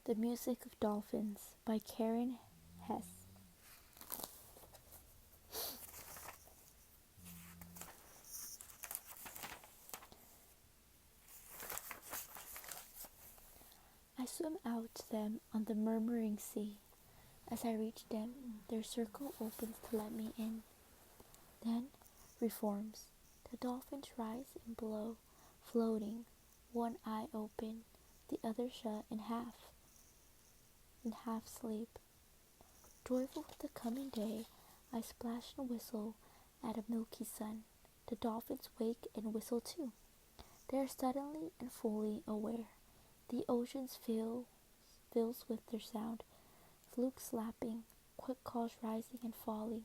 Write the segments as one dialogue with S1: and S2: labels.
S1: The Music of Dolphins by Hesse. I swim out to them on the murmuring sea. As I reach them, their circle opens to let me in. Then reforms. The dolphins rise and blow, floating, one eye open, the other shut in half sleep. Joyful with the coming day, I splash and whistle at a milky sun. The dolphins wake and whistle too. They are suddenly and fully aware. The ocean fills with their sound, flukes slapping, quick calls rising and falling.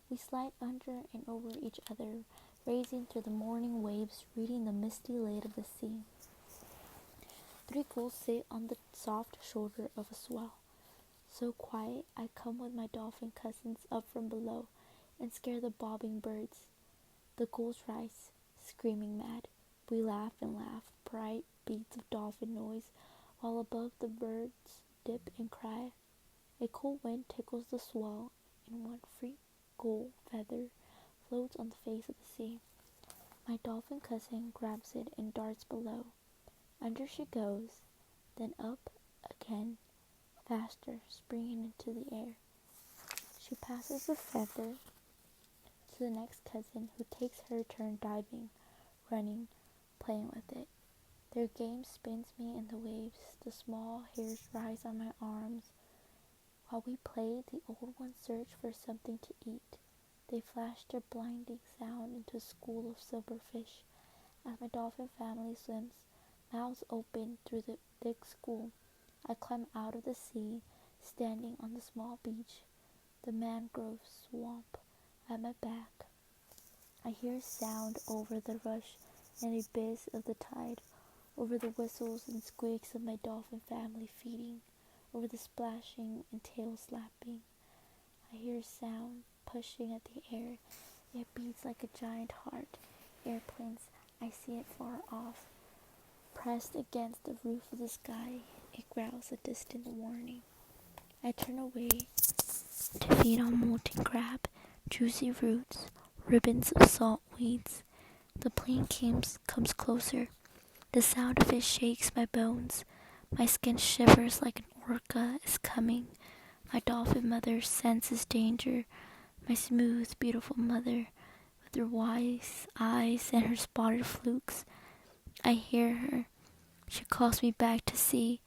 S1: We slide under and over each other, racing through the morning waves, reading the misty lid of the sea. 3 gulls sit on the soft shoulder of a swell. So quiet, I come with my dolphin cousins up from below and scare the bobbing birds. The gulls rise, screaming mad. We laugh and laugh, bright beats of dolphin noise, while above the birds dip and cry. A cool wind tickles the swell, and one free gull feather floats on the face of the sea. My dolphin cousin grabs it and darts below. Under she goes, then up again, faster, springing into the air. She passes the feather to the next cousin, who takes her turn diving, running, playing with it. Their game spins me in the waves. The small hairs rise on my arms. While we play, the old ones search for something to eat. They flash their blinding sound into a school of silver fish. As my dolphin family swims, mouths open through the thick school, I climb out of the sea, standing on the small beach, the mangrove swamp at my back. I hear sound over the rush and a bizz of the tide, over the whistles and squeaks of my dolphin family feeding, over the splashing and tail slapping. I hear sound pushing at the air. It beats like a giant heart. Airplanes, I see it far off. Pressed against the roof of the sky, it growls a distant warning. I turn away to feed on molten crab, juicy roots, ribbons of salt weeds. The plane comes closer. The sound of it shakes my bones. My skin shivers like an orca is coming. My dolphin mother senses danger. My smooth, beautiful mother, with her wise eyes and her spotted flukes. I hear her. She calls me back to sea.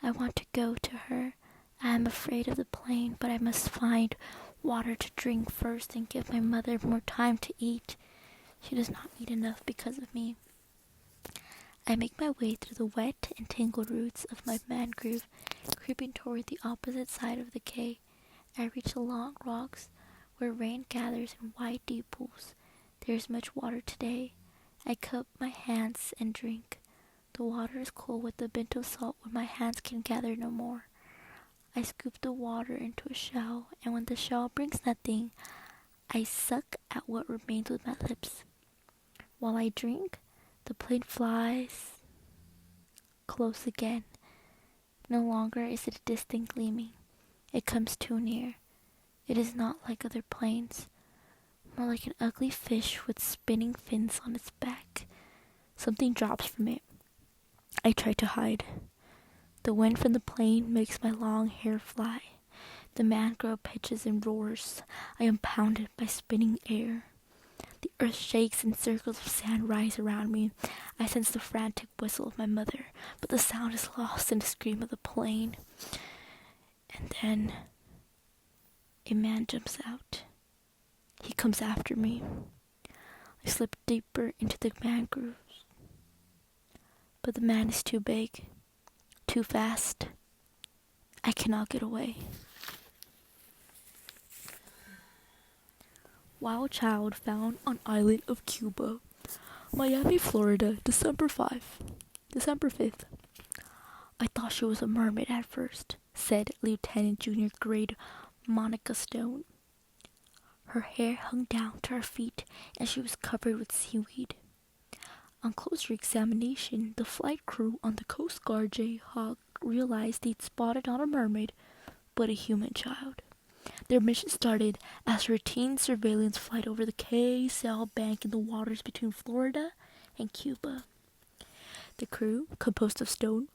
S1: I want to go to her. I am afraid of the plane, but I must find water to drink first and give my mother more time to eat. She does not eat enough because of me. I make my way through the wet and tangled roots of my mangrove, creeping toward the opposite side of the quay. I reach the long rocks where rain gathers in wide deep pools. There is much water today. I cup my hands and drink. The water is cold with the bent of salt where my hands can gather no more. I scoop the water into a shell, and when the shell brings nothing, I suck at what remains with my lips. While I drink, the plane flies close again. No longer is it distant gleaming. It comes too near. It is not like other planes, more like an ugly fish with spinning fins on its back. Something drops from it. I try to hide. The wind from the plane makes my long hair fly. The mangrove pitches and roars. I am pounded by spinning air. The earth shakes and circles of sand rise around me. I sense the frantic whistle of my mother, but the sound is lost in the scream of the plane. And then a man jumps out. He comes after me. I slip deeper into the mangroves, but the man is too big, too fast. I cannot get away. Wild child found on island of Cuba, Miami, Florida, December 5th. I thought she was a mermaid at first, said Lieutenant Junior Grade Monica Stone. Her hair hung down to her feet, and she was covered with seaweed. On closer examination, the flight crew on the Coast Guard Jayhawk realized they'd spotted not a mermaid, but a human child. Their mission started as a routine surveillance flight over the K-Cell Bank in the waters between Florida and Cuba. The crew, composed of Stone,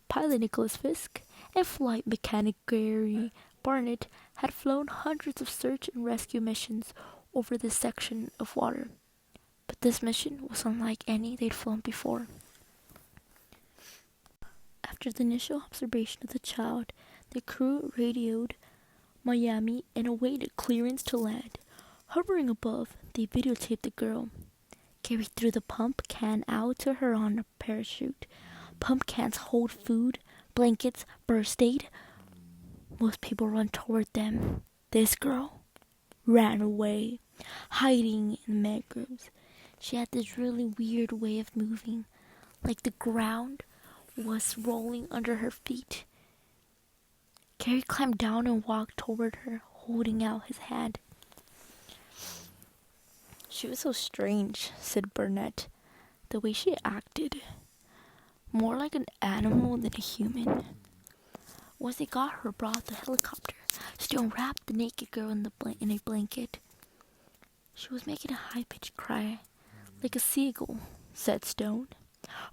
S1: pilot Nicholas Fisk, and flight mechanic Gary Barnett, had flown hundreds of search and rescue missions over this section of water. But this mission was unlike any they'd flown before. After the initial observation of the child, the crew radioed Miami and awaited clearance to land. Hovering above, they videotaped the girl. Gary threw the pump can out to her on a parachute. Pump cans hold food, blankets, first aid. Most people run toward them. This girl ran away, hiding in the mangroves. She had this really weird way of moving, like the ground was rolling under her feet. Gary climbed down and walked toward her, holding out his hand. "She was so strange," said Burnett. "The way she acted. More like an animal than a human." Once they got her aboard the helicopter, Stone wrapped the naked girl in a blanket. "She was making a high-pitched cry, like a seagull," said Stone.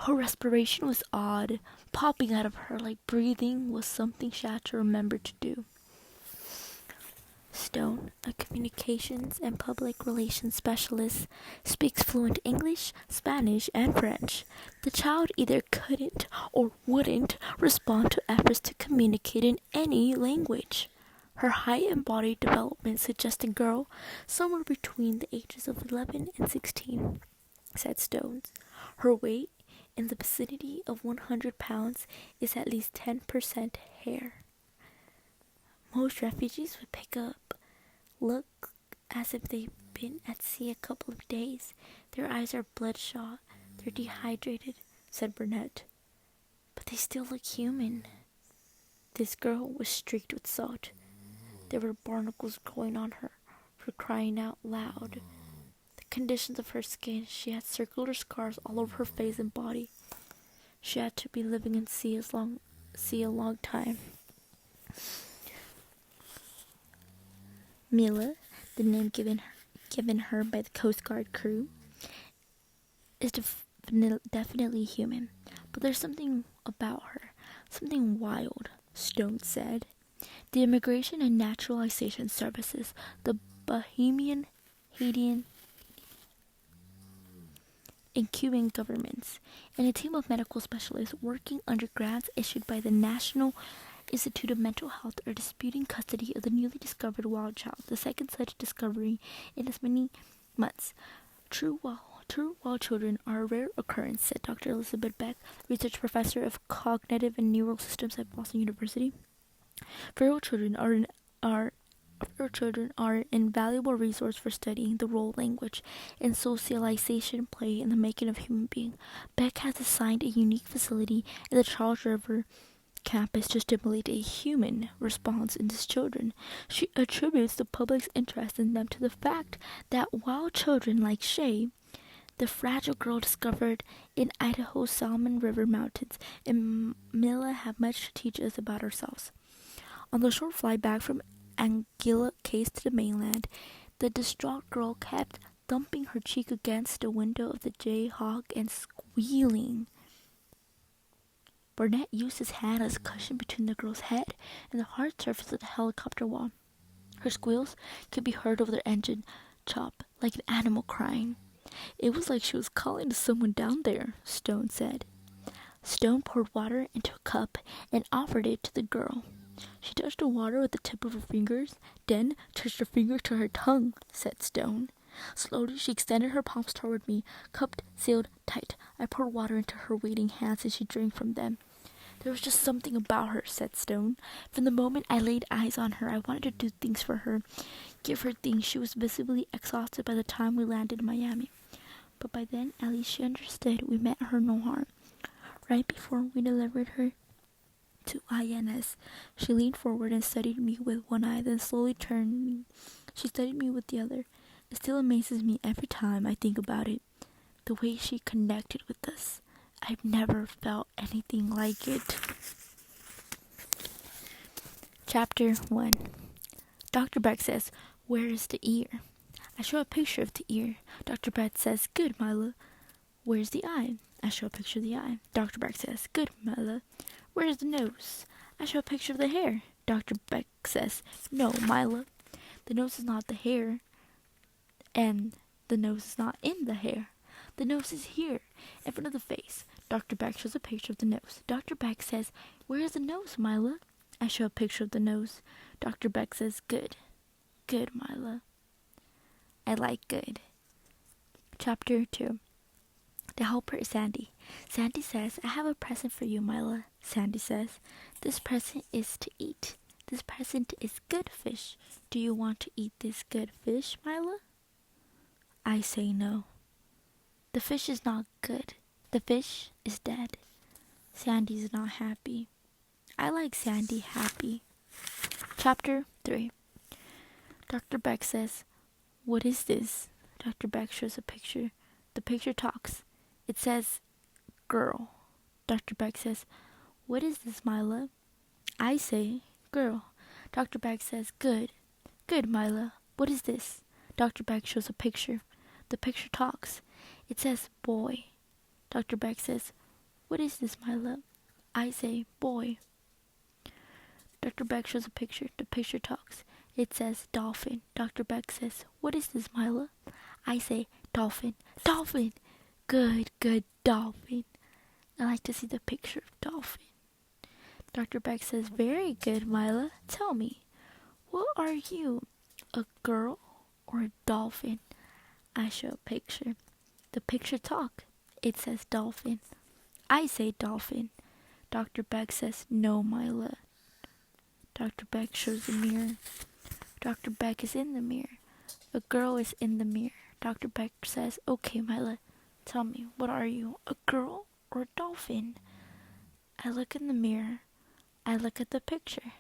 S1: "Her respiration was odd. Popping out of her like breathing was something she had to remember to do." Stone, a communications and public relations specialist, speaks fluent English, Spanish, and French. The child either couldn't or wouldn't respond to efforts to communicate in any language. Her height and body development suggest a girl somewhere between the ages of 11 and 16, said Stone. Her weight, in the vicinity of 100 pounds, is at least 10% hair. Most refugees would look as if they've been at sea a couple of days. Their eyes are bloodshot. They're dehydrated, said Burnett. But they still look human. This girl was streaked with salt. There were barnacles growing on her for crying out loud. The conditions of her skin, she had circular scars all over her face and body. She had to be living in sea a long time. Mila, the name given her by the Coast Guard crew, is definitely human, but there's something about her, something wild, Stone said. The Immigration and Naturalization Services, the Bahamian, Haitian, and Cuban governments, and a team of medical specialists working under grants issued by the National Institute of Mental Health are disputing custody of the newly discovered wild child, the second such discovery in as many months. True wild children are a rare occurrence, said Dr. Elizabeth Beck, research professor of cognitive and neural systems at Boston University. Feral children are an invaluable resource for studying the role language and socialization play in the making of human beings. Beck has assigned a unique facility at the Charles River campus to stimulate a human response in these children. She attributes the public's interest in them to the fact that wild children like Shay, the fragile girl discovered in Idaho's Salmon River Mountains, and Mila have much to teach us about ourselves. On the short flight back from Anguilla Case to the mainland, the distraught girl kept thumping her cheek against the window of the Jayhawk and squealing. Burnett used his hand as a cushion between the girl's head and the hard surface of the helicopter wall. Her squeals could be heard over the engine chop, like an animal crying. It was like she was calling to someone down there, Stone said. Stone poured water into a cup and offered it to the girl. She touched the water with the tip of her fingers, then touched her finger to her tongue, said Stone. Slowly, she extended her palms toward me, cupped, sealed, tight. I poured water into her waiting hands and she drank from them. There was just something about her, said Stone. From the moment I laid eyes on her, I wanted to do things for her, give her things. She was visibly exhausted by the time we landed in Miami. But by then, at least she understood we meant her no harm. Right before we delivered her to INS, she leaned forward and studied me with one eye, then slowly turned me. She studied me with the other. It still amazes me every time I think about it, the way she connected with us. I've never felt anything like it. Chapter 1. Dr. Beck says, "Where is the ear?" I show a picture of the ear. Dr. Beck says, "Good, Mila." "Where's the eye?" I show a picture of the eye. Dr. Beck says, "Good, Mila." "Where's the nose?" I show a picture of the hair. Dr. Beck says, "No, Mila. The nose is not the hair, and the nose is not in the hair. The nose is here, in front of the face." Dr. Beck shows a picture of the nose. Dr. Beck says, "Where is the nose, Mila?" I show a picture of the nose. Dr. Beck says, "Good. Good, Mila." I like good. Chapter 2. The helper is Sandy. Sandy says, "I have a present for you, Mila." Sandy says, "This present is to eat. This present is good fish. Do you want to eat this good fish, Mila?" I say no. The fish is not good. The fish is dead. Sandy's not happy. I like Sandy happy. Chapter 3. Dr. Beck says, "What is this?" Dr. Beck shows a picture. The picture talks. It says, "Girl." Dr. Beck says, "What is this, Mila?" I say, "Girl." Dr. Beck says, "Good. Good, Mila. What is this?" Dr. Beck shows a picture. The picture talks. It says, "Boy." Dr. Beck says, "What is this, Mila?" I say, "Boy." Dr. Beck shows a picture. The picture talks. It says, "Dolphin." Dr. Beck says, "What is this, Mila?" I say, "Dolphin." Dolphin! Good, good, dolphin. I like to see the picture of dolphin. Dr. Beck says, "Very good, Mila. Tell me, what are you, a girl or a dolphin?" I show a picture. The picture talks. It says, "Dolphin." I say, "Dolphin." Dr. Beck says, "No, Mila." Dr. Beck shows the mirror. Dr. Beck is in the mirror. A girl is in the mirror. Dr. Beck says, "Okay, Mila, tell me, what are you, a girl or a dolphin?" I look in the mirror. I look at the picture.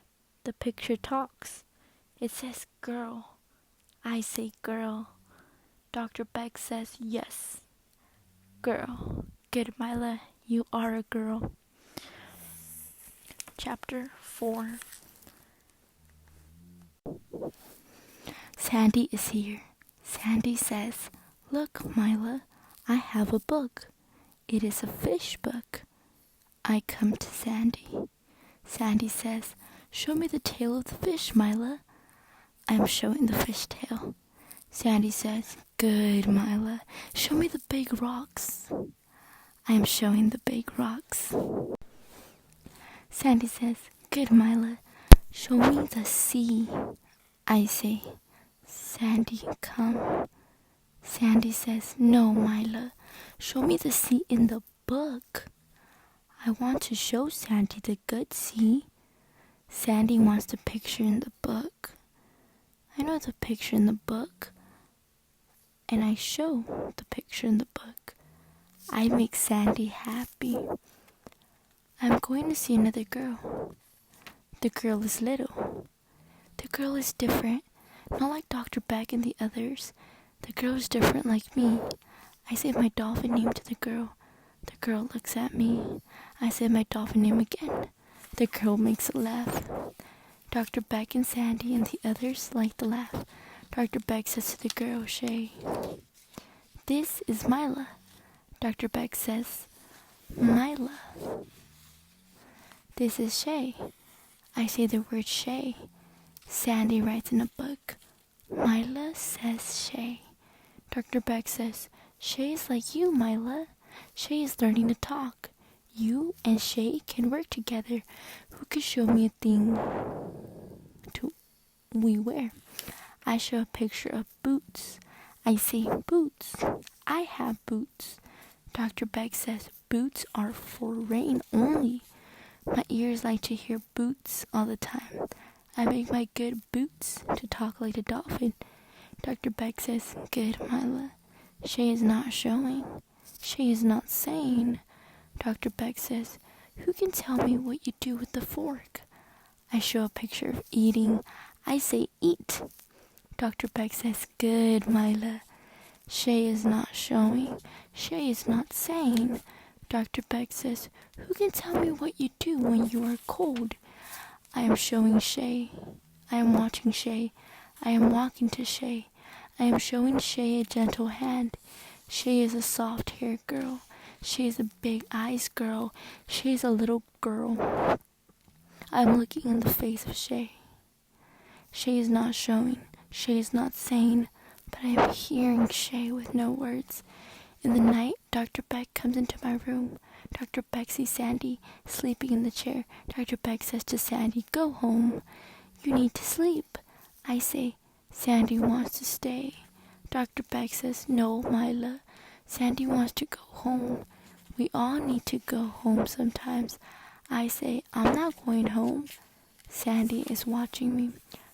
S1: The picture talks. It says, "Girl." I say, "Girl." Dr. Beck says, "Yes, girl. Good, Mila, you are a girl." Chapter 4. Sandy is here. Sandy says, "Look, Mila, I have a book. It is a fish book." I come to Sandy. Sandy says, "Show me the tail of the fish, Mila." I am showing the fish tail. Sandy says, "Good, Mila. Show me the big rocks." I am showing the big rocks. Sandy says, "Good, Mila. Show me the sea." I say, "Sandy, come." Sandy says, "No, Mila. Show me the sea in the book." I want to show Sandy the good sea. Sandy wants the picture in the book. I know the picture in the book, and I show the picture in the book. I make Sandy happy. I'm going to see another girl. The girl is little. The girl is different, not like Dr. Beck and the others. The girl is different like me. I say my dolphin name to the girl. The girl looks at me. I say my dolphin name again. The girl makes a laugh. Dr. Beck and Sandy and the others like the laugh. Dr. Beck says to the girl, "Shay, this is Mila." Dr. Beck says, "Mila." "This is Shay." I say the word Shay. Sandy writes in a book, "Mila says Shay." Dr. Beck says, "Shay is like you, Mila. Shay is learning to talk. You and Shay can work together. Who can show me a thing we wear?" I show a picture of boots. I say, "Boots. I have boots." Dr. Beck says, "Boots are for rain only." My ears like to hear boots all the time. I make my good boots to talk like a dolphin. Dr. Beck says, "Good, Mila. Shay is not showing. Shay is not saying." Dr. Beck says, "Who can tell me what you do with the fork?" I show a picture of eating. I say, "Eat." Dr. Beck says, "Good, Mila. Shay is not showing. Shay is not saying." Dr. Beck says, "Who can tell me what you do when you are cold?"
S2: I am showing Shay. I am watching Shay. I am walking to Shay. I am showing Shay a gentle hand. Shay is a soft-haired girl. She is a big eyes girl. She is a little girl. I'm looking in the face of Shay. Shay is not showing. Shay is not saying, but I am hearing Shay with no words. In the night, Dr. Beck comes into my room. Dr. Beck sees Sandy sleeping in the chair. Dr. Beck says to Sandy, "Go home. You need to sleep." I say, "Sandy wants to stay." Dr. Beck says, "No, Mila. Sandy wants to go home. We all need to go home sometimes." I say, "I'm not going home." Sandy is watching me.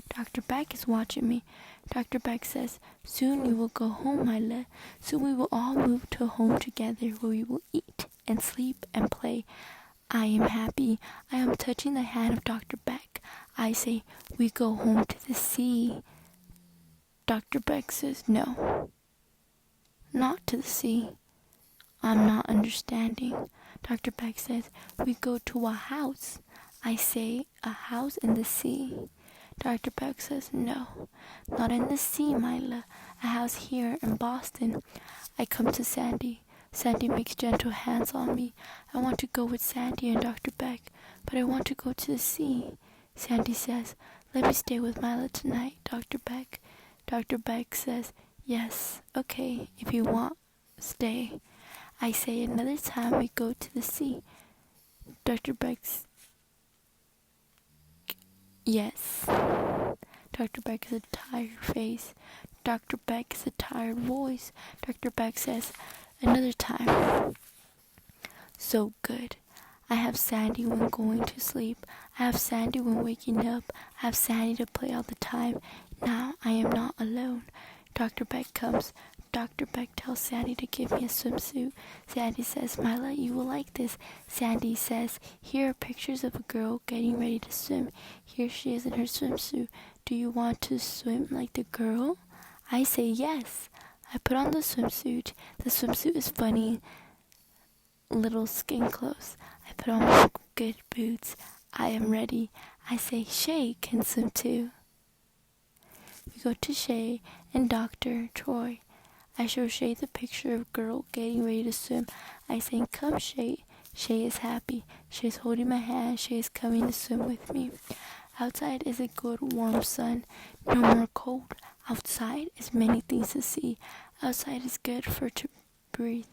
S2: Dr. Beck is watching me. Dr. Beck says, "Soon you will go home, Mila. Soon we will all move to a home together where we will eat and sleep and play." I am happy. I am touching the hand of Dr. Beck. I say, "We go home to the sea." Dr. Beck says, "No, not to the sea." I'm not understanding. Dr. Beck says, "We go to a house." I say, "A house in the sea." Dr. Beck says, "No, not in the sea, Mila. A house here in Boston." I come to Sandy. Sandy makes gentle hands on me. I want to go with Sandy and Dr. Beck, but I want to go to the sea. Sandy says, "Let me stay with Mila tonight, Dr. Beck." Dr. Beck says, "Yes, okay, if you want, stay." I say, "Another time we go to the sea." Dr. Beck's, "Yes." Dr. Beck is a tired face. Dr. Beck is a tired voice. Dr. Beck says, "Another time." So good. I have Sandy when going to sleep. I have Sandy when waking up. I have Sandy to play all the time. Now I am not alone. Dr. Beck comes. Dr. Beck tells Sandy to give me a swimsuit. Sandy says, "Mila, you will like this." Sandy says, "Here are pictures of a girl getting ready to swim. Here she is in her swimsuit. Do you want to swim like the girl?" I say, "Yes." I put on the swimsuit. The swimsuit is funny little skin clothes. I put on my good boots. I am ready. I say, "Shay can swim too." We go to Shay and Dr. Troy. I show Shay the picture of a girl getting ready to swim. I say, "Come, Shay." Shay is happy. Shay is holding my hand. Shay is coming to swim with me. Outside is a good warm sun. No more cold. Outside is many things to see. Outside is good for to breathe,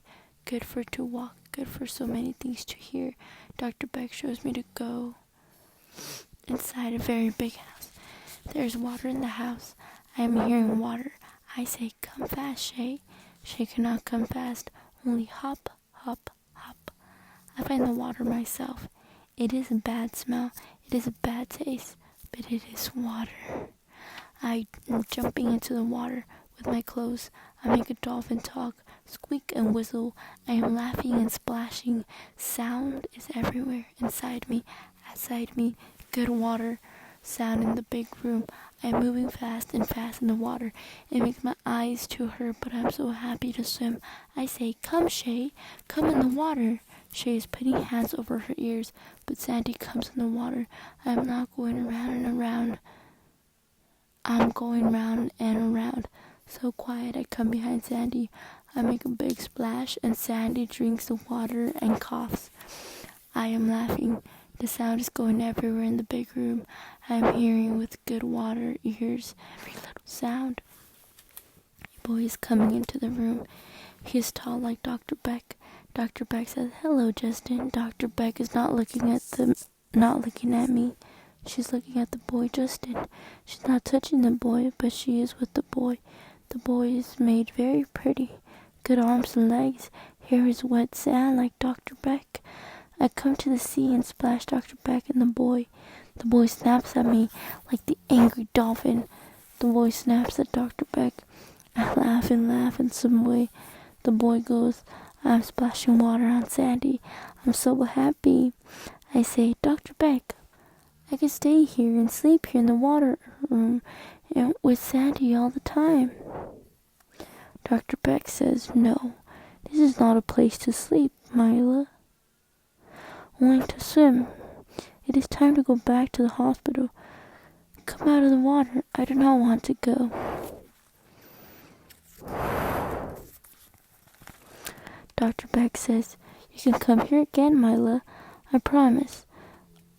S2: good for to walk, good for so many things to hear. Dr. Beck shows me to go inside a very big house. There's water in the house. I am hearing water. I say, "Come fast, Shay." Shay cannot come fast, only hop, hop, hop. I find the water myself. It is a bad smell. It is a bad taste, but it is water. I am jumping into the water with my clothes. I make a dolphin talk, squeak and whistle. I am laughing and splashing. Sound is everywhere, inside me, outside me. Good water sound in the big room. I am moving fast and fast in the water. It makes my eyes to hurt, but I'm so happy to swim. I say, "Come, Shay, come in the water." Shay is putting hands over her ears, but Sandy comes in the water. I am not going around and around. I'm going round and around. So quiet, I come behind Sandy. I make a big splash, and Sandy drinks the water and coughs. I am laughing. The sound is going everywhere in the big room. I am hearing with good water ears every little sound. A boy is coming into the room. He is tall like Dr. Beck. Dr. Beck says, "Hello, Justin." Dr. Beck is not looking at me. She's looking at the boy, Justin. She's not touching the boy, but she is with the boy. The boy is made very pretty. Good arms and legs. Hair is wet sand like Dr. Beck. I come to the sea and splash Dr. Beck and the boy. The boy snaps at me like the angry dolphin. The boy snaps at Dr. Beck. I laugh in some way. The boy goes, I'm splashing water on Sandy. I'm so happy. I say, "Dr. Beck, I can stay here and sleep here in the water room and with Sandy all the time." Dr. Beck says, "No, this is not a place to sleep, Mila. Only to swim. It It is time to go back to the hospital. Come out of the water. I do not want to go. Dr. Beck says, you can come here again, Mila. I promise.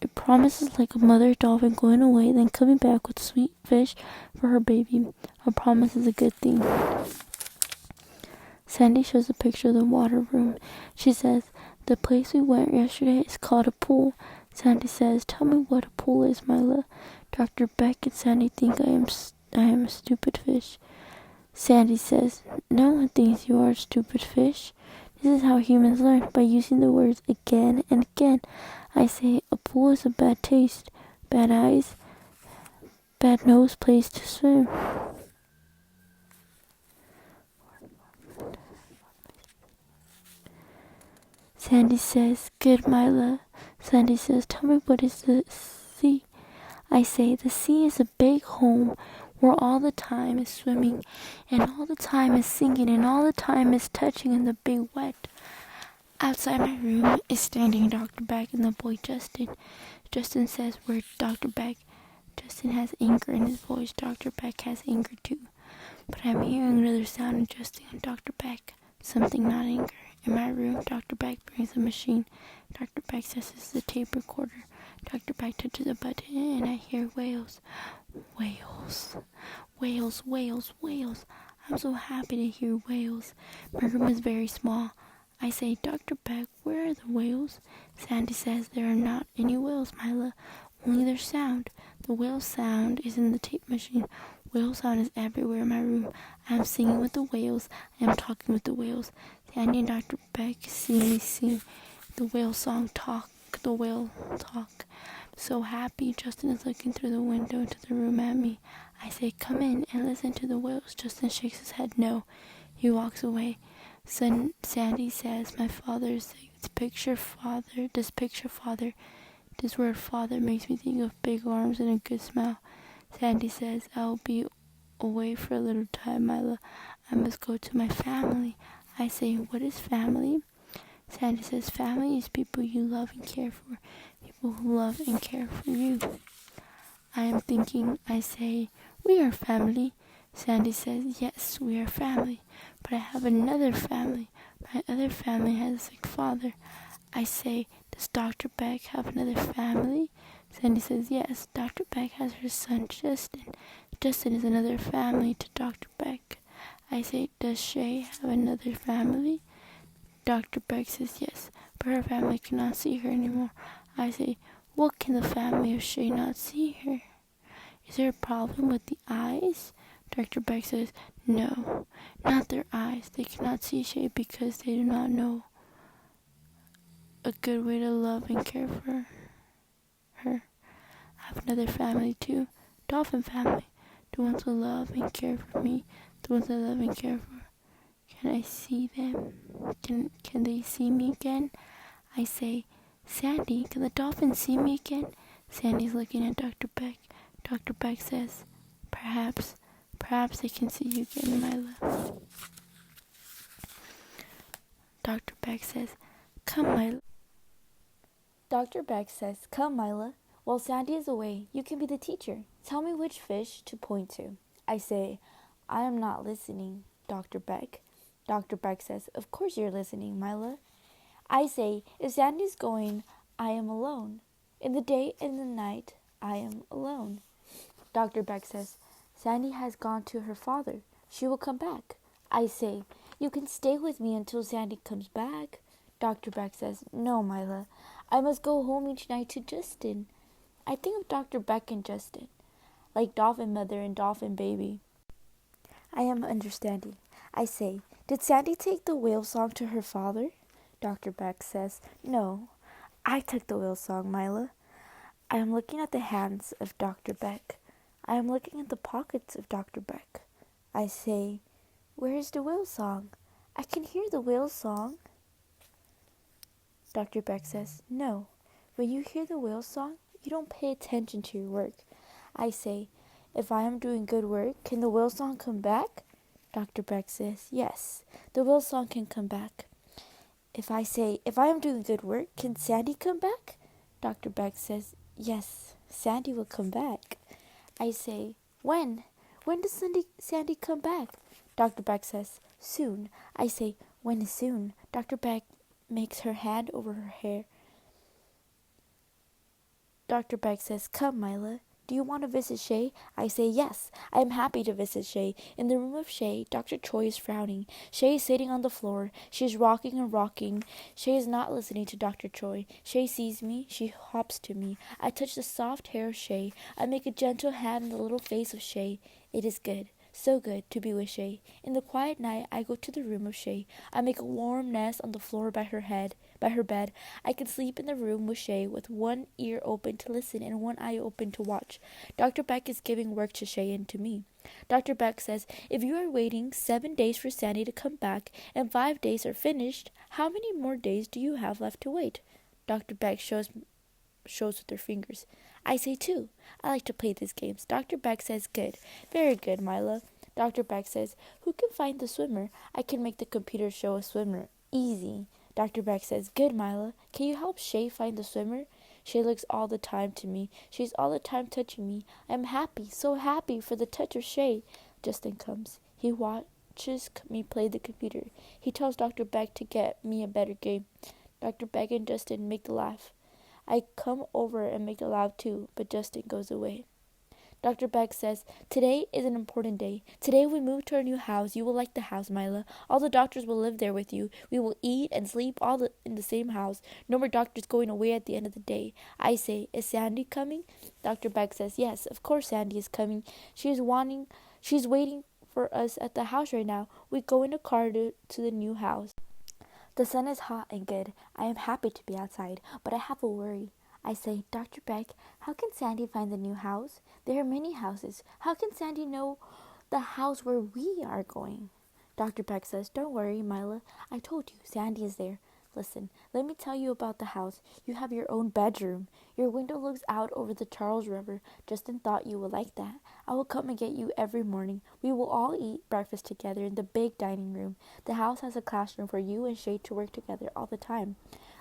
S2: A promise is like a mother dolphin going away, then coming back with sweet fish for her baby. A promise is a good thing. Sandy shows a picture of the water room. She says, the place we went yesterday is called a pool. Sandy says, tell me what a pool is, Mila. Dr. Beck and Sandy think I am a stupid fish. Sandy says, no one thinks you are a stupid fish. This is how humans learn, by using the words again and again. I say, a pool is a bad taste, bad eyes, bad nose place to swim. Sandy says, good, Mila. Sandy says, tell me, what is the sea? I say, the sea is a big home where all the time is swimming, and all the time is singing, and all the time is touching in the big wet. Outside my room is standing Dr. Beck and the boy Justin. Justin says, we're Dr. Beck. Justin has anger in his voice. Dr. Beck has anger too. But I'm hearing another sound in Justin and Dr. Beck. Something, not anger. In my room, Dr. Beck brings a machine. Dr. Beck says this is a tape recorder. Dr. Beck touches a button and I hear wails. Wails. Wails, wails, wails. I'm so happy to hear wails. My room is very small. I say, Dr. Beck, where are the whales? Sandy says, there are not any whales, Mila, only their sound. The whale sound is in the tape machine. Whale sound is everywhere in my room. I am singing with the whales. I am talking with the whales. Sandy and Dr. Beck see me sing the whale song, talk, the whale talk. I'm so happy. Justin is looking through the window into the room at me. I say, come in and listen to the whales. Justin shakes his head no. He walks away. Sandy says, my father is this picture father. This word father makes me think of big arms and a good smile. Sandy says, I'll be away for a little time, Mila. I must go to my family. I say, what is family? Sandy says, family is people you love and care for. People who love and care for you. I am thinking, I say, we are family. Sandy says, yes, we are family. But I have another family. My other family has a sick father. I say, does Dr. Beck have another family? Sandy says, yes, Dr. Beck has her son, Justin. Justin is another family to Dr. Beck. I say, does Shay have another family? Dr. Beck says, yes, but her family cannot see her anymore. I say, what can the family of Shay not see her? Is there a problem with the eyes? Dr. Beck says, no, not their eyes. They cannot see Shay because they do not know a good way to love and care for her. I have another family too, Dolphin family, the ones who love and care for me, the ones I love and care for. Can I see them? Can they see me again? I say, Sandy, can the dolphins see me again? Sandy's looking at Dr. Beck. Dr. Beck says, perhaps they can see you again, Mila. Dr. Beck says, come, Mila.
S1: Dr. Beck says, come, Mila. While Sandy is away, you can be the teacher. Tell me which fish to point to. I say, I am not listening, Dr. Beck. Dr. Beck says, of course you're listening, Mila. I say, if Sandy's going, I am alone. In the day and the night, I am alone. Dr. Beck says, Sandy has gone to her father. She will come back. I say, you can stay with me until Sandy comes back. Dr. Beck says, no, Mila. I must go home each night to Justin. I think of Dr. Beck and Justin, like Dolphin Mother and Dolphin Baby. I am understanding. I say, did Sandy take the whale song to her father? Dr. Beck says, no, I took the whale song, Mila. I am looking at the hands of Dr. Beck. I am looking at the pockets of Dr. Beck. I say, where is the whale song? I can hear the whale song. Dr. Beck says, no, when you hear the whale song, you don't pay attention to your work. I say, if I am doing good work, can the whale song come back? Dr. Beck says, yes, the whale song can come back. If I say, if I am doing good work, can Sandy come back? Dr. Beck says, yes, Sandy will come back. I say, when? When does Sandy come back? Dr. Beck says, soon. I say, when is soon? Dr. Beck makes her hand over her hair. Dr. Beck says, come, Mila. Do you want to visit Shay? I say, yes, I am happy to visit Shay. In the room of Shay, Dr. Choi is frowning. Shay is sitting on the floor. She is rocking and rocking. Shay is not listening to Dr. Choi. Shay sees me. She hops to me. I touch the soft hair of Shay. I make a gentle hand on the little face of Shay. It is good. So good to be with Shay. In the quiet night, I go to the room of Shay. I make a warm nest on the floor by her bed. I can sleep in the room with Shay with one ear open to listen and one eye open to watch. Dr. Beck is giving work to Shay and to me. Dr. Beck says, if you are waiting 7 days for Sandy to come back and 5 days are finished, how many more days do you have left to wait? Dr. Beck shows with her fingers. I say 2. I like to play these games. Dr. Beck says, good. Very good, Mila. Dr. Beck says, who can find the swimmer? I can make the computer show a swimmer. Easy. Dr. Beck says, good, Mila. Can you help Shay find the swimmer? Shay looks all the time to me. She's all the time touching me. I am happy, so happy for the touch of Shay. Justin comes. He watches me play the computer. He tells Dr. Beck to get me a better game. Dr. Beck and Justin make the laugh. I come over and make a laugh too, but Justin goes away. Dr. Beck says, today is an important day. Today we move to our new house. You will like the house, Mila. All the doctors will live there with you. We will eat and sleep in the same house. No more doctors going away at the end of the day. I say, is Sandy coming? Dr. Beck says, yes, of course Sandy is coming. She's waiting for us at the house right now. We go in a car to the new house. The sun is hot and good. I am happy to be outside, but I have a worry. I say, Dr. Beck, how can Sandy find the new house? There are many houses. How can Sandy know the house where we are going? Dr. Beck says, don't worry, Mila. I told you, Sandy is there. Listen, let me tell you about the house. You have your own bedroom. Your window looks out over the Charles River. Justin thought you would like that. I will come and get you every morning. We will all eat breakfast together in the big dining room. The house has a classroom for you and Shay to work together all the time.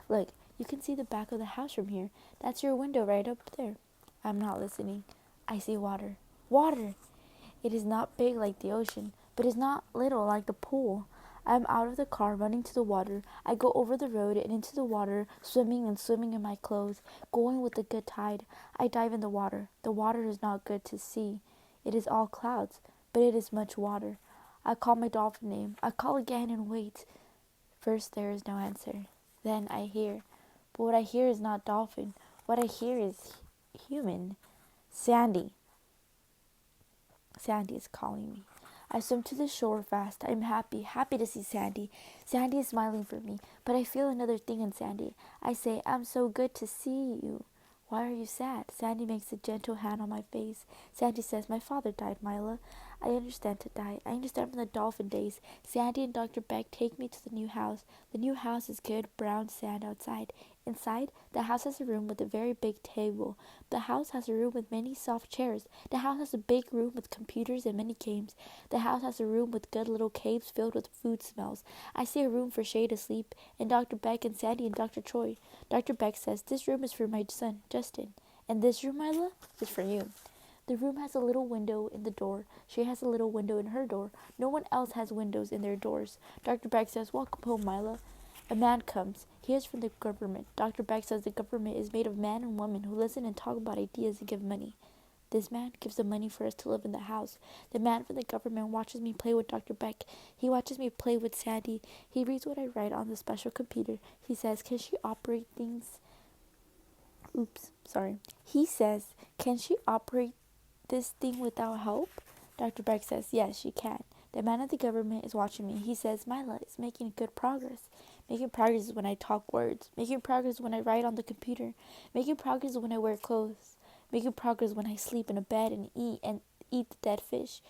S1: Look, you can see the back of the house from here. That's your window right up there. I'm not listening. I see water. Water! It is not big like the ocean, but is not little like the pool. I am out of the car, running to the water. I go over the road and into the water, swimming and swimming in my clothes, going with the good tide. I dive in the water. The water is not good to see. It is all clouds, but it is much water. I call my dolphin name. I call again and wait. First there is no answer. Then I hear. But what I hear is not dolphin. What I hear is human. Sandy. Sandy is calling me. I swim to the shore fast. I am happy to see Sandy. Sandy is smiling for me, but I feel another thing in Sandy. I say, I'm so good to see you. Why are you sad? Sandy makes a gentle hand on my face. Sandy says, my father died, Mila. I understand to die. I understand from the dolphin days. Sandy and Dr. Beck take me to the new house. The new house is good brown sand outside. Inside, the house has a room with a very big table. The house has a room with many soft chairs. The house has a big room with computers and many games. The house has a room with good little caves filled with food smells. I see a room for Shay to sleep, and Dr. Beck and Sandy and Dr. Troy. Dr. Beck says, this room is for my son, Justin. And this room, Mila, is for you. The room has a little window in the door. She has a little window in her door. No one else has windows in their doors. Dr. Beck says, welcome home, Mila. A man comes. He is from the government. Dr. Beck says the government is made of man and woman who listen and talk about ideas and give money. This man gives the money for us to live in the house. The man from the government watches me play with Dr. Beck. He watches me play with Sandy. He reads what I write on the special computer. He says, can she operate things? He says, can she operate this thing without help? Dr. Beck says, yes, she can. The man of the government is watching me. He says, Mila is making good progress. Making progress is when I talk words. Making progress is when I write on the computer. Making progress is when I wear clothes. Making progress is when I sleep in a bed and eat the dead fish.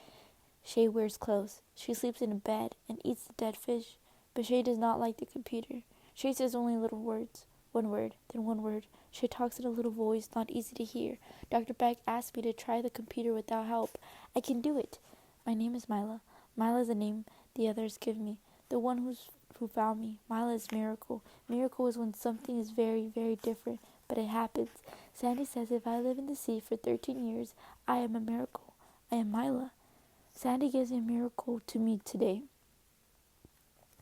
S1: Shay wears clothes. She sleeps in a bed and eats the dead fish. But Shay does not like the computer. Shay says only little words. One word, then one word. She talks in a little voice, not easy to hear. Dr. Beck asked me to try the computer without help. I can do it. My name is Mila. Mila is the name the others give me. The one who found me. Mila is miracle. Miracle is when something is very, very different, but it happens. Sandy says if I live in the sea for 13 years, I am a miracle. I am Mila. Sandy gives a miracle to me today.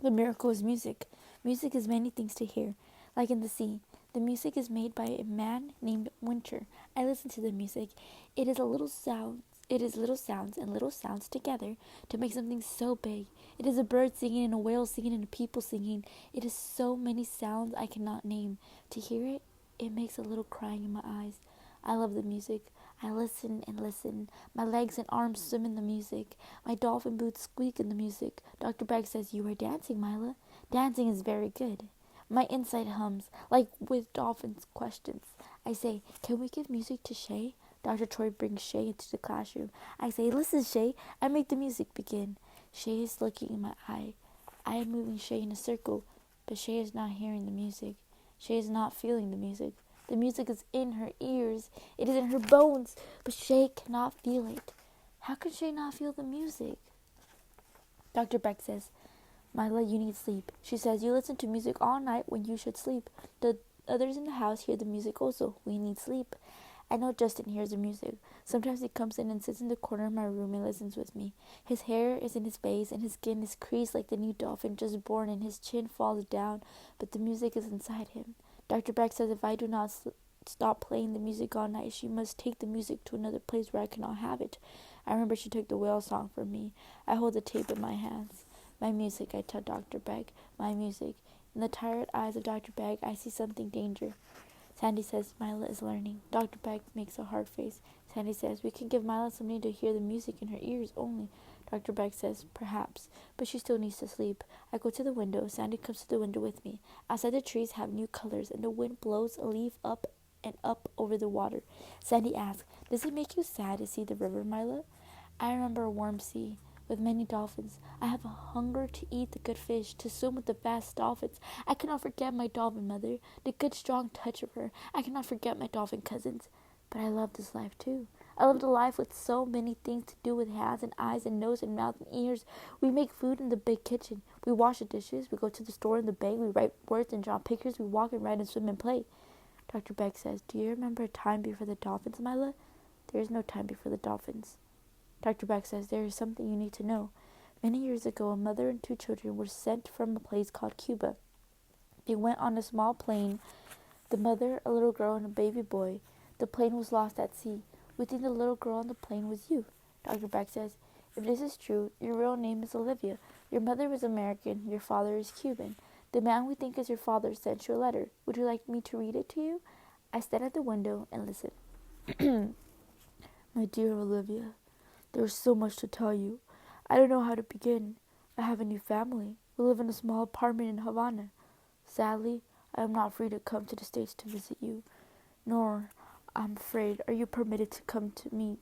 S1: The miracle is music. Music is many things to hear, like in the sea. The music is made by a man named Winter. I listen to the music. It is little sounds and little sounds together to make something so big. It is a bird singing and a whale singing and a people singing. It is so many sounds I cannot name. To hear it, it makes a little crying in my eyes. I love the music. I listen and listen. My legs and arms swim in the music. My dolphin boots squeak in the music. Dr. Begg says, "You are dancing, Mila. Dancing is very good." My inside hums, like with Dolphins' questions. I say, "Can we give music to Shay?" Dr. Troy brings Shay into the classroom. I say, "Listen, Shay." I make the music begin. Shay is looking in my eye. I am moving Shay in a circle, but Shay is not hearing the music. Shay is not feeling the music. The music is in her ears. It is in her bones, but Shay cannot feel it. How can Shay not feel the music? Dr. Beck says, "Mila, you need sleep." She says, "You listen to music all night when you should sleep. The others in the house hear the music also. We need sleep." I know Justin hears the music. Sometimes he comes in and sits in the corner of my room and listens with me. His hair is in his face and his skin is creased like the new dolphin just born, and his chin falls down, but the music is inside him. Dr. Beck says if I do not stop playing the music all night, she must take the music to another place where I cannot have it. I remember she took the whale song from me. I hold the tape in my hands. "My music," I tell Dr. Beck. "My music." In the tired eyes of Dr. Beck, I see something danger. Sandy says Mila is learning. Dr. Beck makes a hard face. Sandy says we can give Mila something to hear the music in her ears only. Dr. Beck says perhaps, but she still needs to sleep. I go to the window. Sandy comes to the window with me. Outside, the trees have new colors, and the wind blows a leaf up and up over the water. Sandy asks, "Does it make you sad to see the river, Mila?" I remember a warm sea with many dolphins. I have a hunger to eat the good fish, to swim with the fast dolphins. I cannot forget my dolphin mother, the good strong touch of her. I cannot forget my dolphin cousins. But I love this life too. I love the life with so many things to do with hands and eyes and nose and mouth and ears. We make food in the big kitchen. We wash the dishes. We go to the store in the bank. We write words and draw pictures. We walk and ride and swim and play. Dr. Beck says, "Do you remember a time before the dolphins, Mila?" There is no time before the dolphins. Dr. Beck says, "There is something you need to know. Many years ago, a mother and 2 children were sent from a place called Cuba. They went on a small plane, the mother, a little girl, and a baby boy. The plane was lost at sea. We think the little girl on the plane was you." Dr. Beck says, "If this is true, your real name is Olivia. Your mother is American. Your father is Cuban. The man we think is your father sent you a letter. Would you like me to read it to you?" I stand at the window and listen. "My dear Olivia, there is so much to tell you. I don't know how to begin. I have a new family. We live in a small apartment in Havana. Sadly, I am not free to come to the States to visit you, nor, I'm afraid, are you permitted to come to me.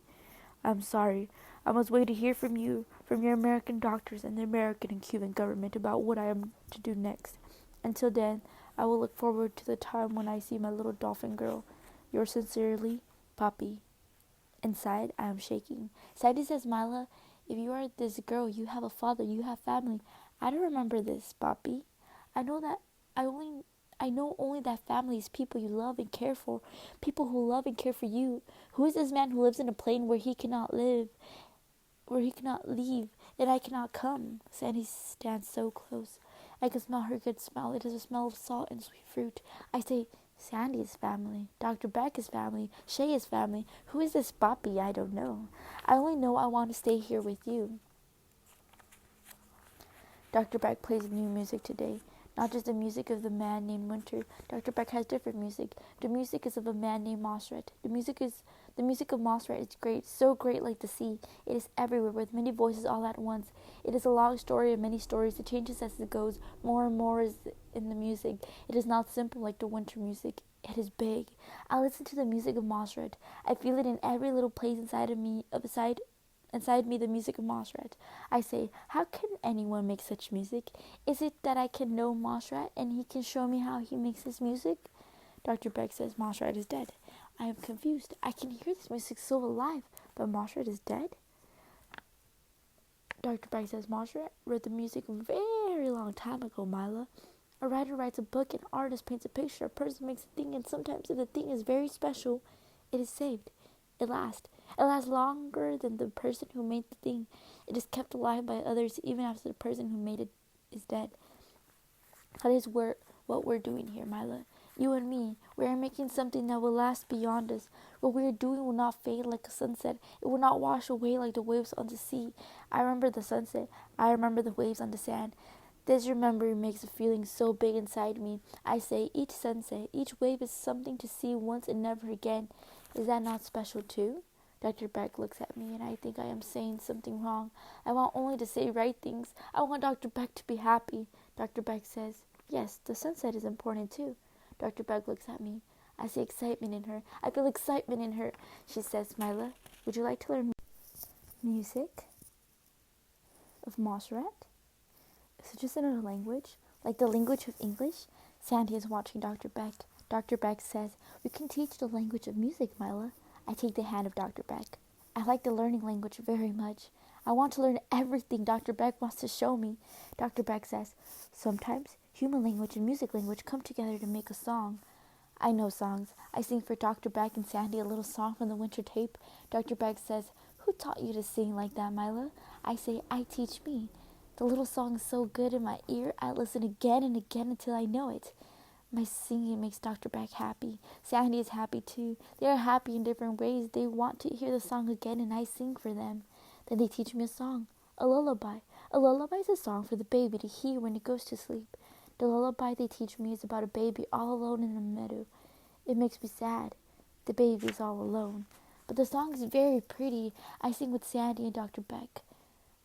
S1: I'm sorry. I must wait to hear from you, from your American doctors and the American and Cuban government about what I am to do next. Until then, I will look forward to the time when I see my little dolphin girl. Yours sincerely, Poppy." Inside, I am shaking. Sandy says, "Mila, if you are this girl, you have a father, you have family." "I don't remember this, Poppy. I know that I know only that family is people you love and care for, people who love and care for you. Who is this man who lives in a plane where he cannot leave, and I cannot come?" Sandy stands so close. I can smell her good smell. It is a smell of salt and sweet fruit. I say, "Sandy is family. Dr. Beck is family. Shay is family. Who is this Poppy? I don't know. I only know I want to stay here with you." Dr. Beck plays new music today. Not just the music of the man named Winter. Dr. Beck has different music. The music is of a man named Mosret. The music of Mosret is great, so great like the sea. It is everywhere with many voices all at once. It is a long story of many stories. It changes as it goes. More and more is in the music. It is not simple like the Winter music. It is big. I listen to the music of Mosret. I feel it in every little place inside me, the music of Mosret. I say, "How can anyone make such music? Is it that I can know Mosret and he can show me how he makes his music?" Dr. Beck says Mosret is dead. I am confused. I can hear this music so alive, but Mosret is dead? Dr. Beck says Mosret wrote the music a very long time ago, Mila. A writer writes a book, an artist paints a picture, a person makes a thing, and sometimes if the thing is very special, it is saved. It lasts. It lasts longer than the person who made the thing. It is kept alive by others even after the person who made it is dead. That is what we're doing here, Mila. You and me, we are making something that will last beyond us. What we are doing will not fade like a sunset. It will not wash away like the waves on the sea. I remember the sunset. I remember the waves on the sand. This memory makes a feeling so big inside me. I say, each sunset, each wave is something to see once and never again. Is that not special too? Dr. Beck looks at me and I think I am saying something wrong. I want only to say right things. I want Dr. Beck to be happy. Dr. Beck says, yes, the sunset is important too. Dr. Beck looks at me. I see excitement in her. I feel excitement in her. She says, Mila, would you like to learn music of Montserrat? Is it just another language? Like the language of English? Sandy is watching Dr. Beck. Dr. Beck says, we can teach the language of music, Mila. I take the hand of Dr. Beck. I like the learning language very much. I want to learn everything Dr. Beck wants to show me. Dr. Beck says, sometimes human language and music language come together to make a song. I know songs. I sing for Dr. Beck and Sandy a little song from the winter tape. Dr. Beck says, who taught you to sing like that, Mila? I say, I teach me. The little song is so good in my ear, I listen again and again until I know it. My singing makes Dr. Beck happy. Sandy is happy too. They are happy in different ways. They want to hear the song again and I sing for them. Then they teach me a song, a lullaby. A lullaby is a song for the baby to hear when it goes to sleep. The lullaby they teach me is about a baby all alone in a meadow. It makes me sad. The baby is all alone. But the song is very pretty. I sing with Sandy and Dr. Beck.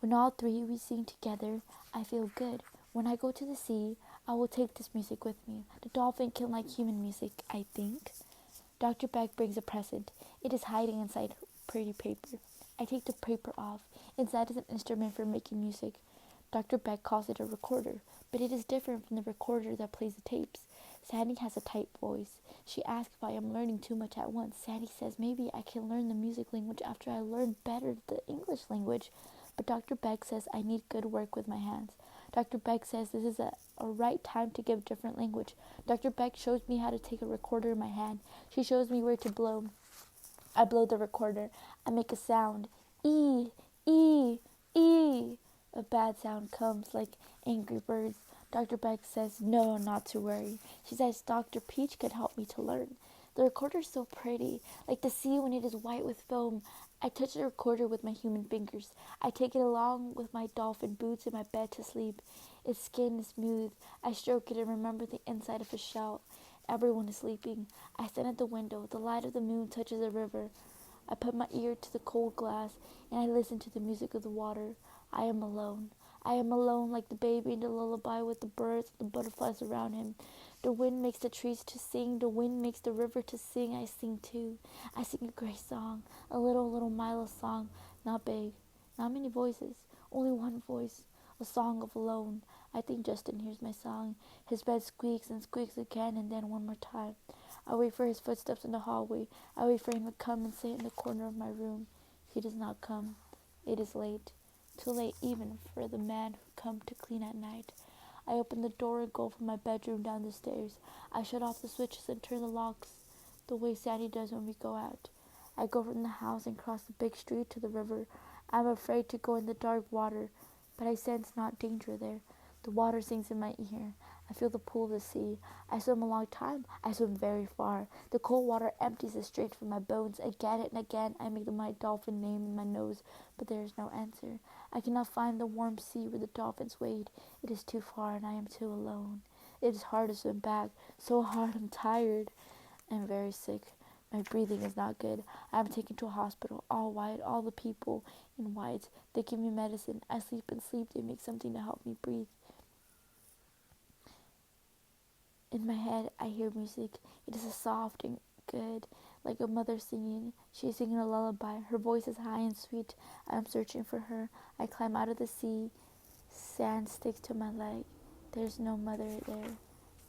S1: When all three we sing together, I feel good. When I go to the sea, I will take this music with me. The dolphin can like human music, I think. Dr. Beck brings a present. It is hiding inside pretty paper. I take the paper off. Inside is an instrument for making music. Dr. Beck calls it a recorder, but it is different from the recorder that plays the tapes. Sandy has a tight voice. She asks if I am learning too much at once. Sandy says maybe I can learn the music language after I learn better the English language. But Dr. Beck says I need good work with my hands. Dr. Beck says this is a right time to give different language. Dr. Beck shows me how to take a recorder in my hand. She shows me where to blow. I blow the recorder. I make a sound. E, E, E. A bad sound comes like angry birds. Dr. Beck says no, not to worry. She says Dr. Peach could help me to learn. The recorder is so pretty, like the sea when it is white with foam. I touch the recorder with my human fingers. I take it along with my dolphin boots in my bed to sleep. Its skin is smooth. I stroke it and remember the inside of a shell. Everyone is sleeping. I stand at the window. The light of the moon touches the river. I put my ear to the cold glass and I listen to the music of the water. I am alone. I am alone like the baby in the lullaby with the birds and the butterflies around him. The wind makes the trees to sing. The wind makes the river to sing. I sing too. I sing a great song. A little Milo song. Not big. Not many voices. Only one voice. A song of alone. I think Justin hears my song. His bed squeaks and squeaks again and then one more time. I wait for his footsteps in the hallway. I wait for him to come and sit in the corner of my room. He does not come. It is late. Too late even for the man who come to clean at night. I open the door and go from my bedroom down the stairs. I shut off the switches and turn the locks the way Sandy does when we go out. I go from the house and cross the big street to the river. I'm afraid to go in the dark water, but I sense not danger there. The water sings in my ear. I feel the pull of the sea. I swim a long time. I swim very far. The cold water empties the strength from my bones. Again and again I make my dolphin name in my nose, but there is no answer. I cannot find the warm sea where the dolphins wade. It is too far and I am too alone. It is hard to swim back. So hard I'm tired. I am very sick. My breathing is not good. I am taken to a hospital, all white, all the people in white. They give me medicine. I sleep and sleep. They make something to help me breathe. In my head, I hear music. It is a soft and good, like a mother singing. She is singing a lullaby. Her voice is high and sweet. I am searching for her. I climb out of the sea. Sand sticks to my leg. There's no mother there.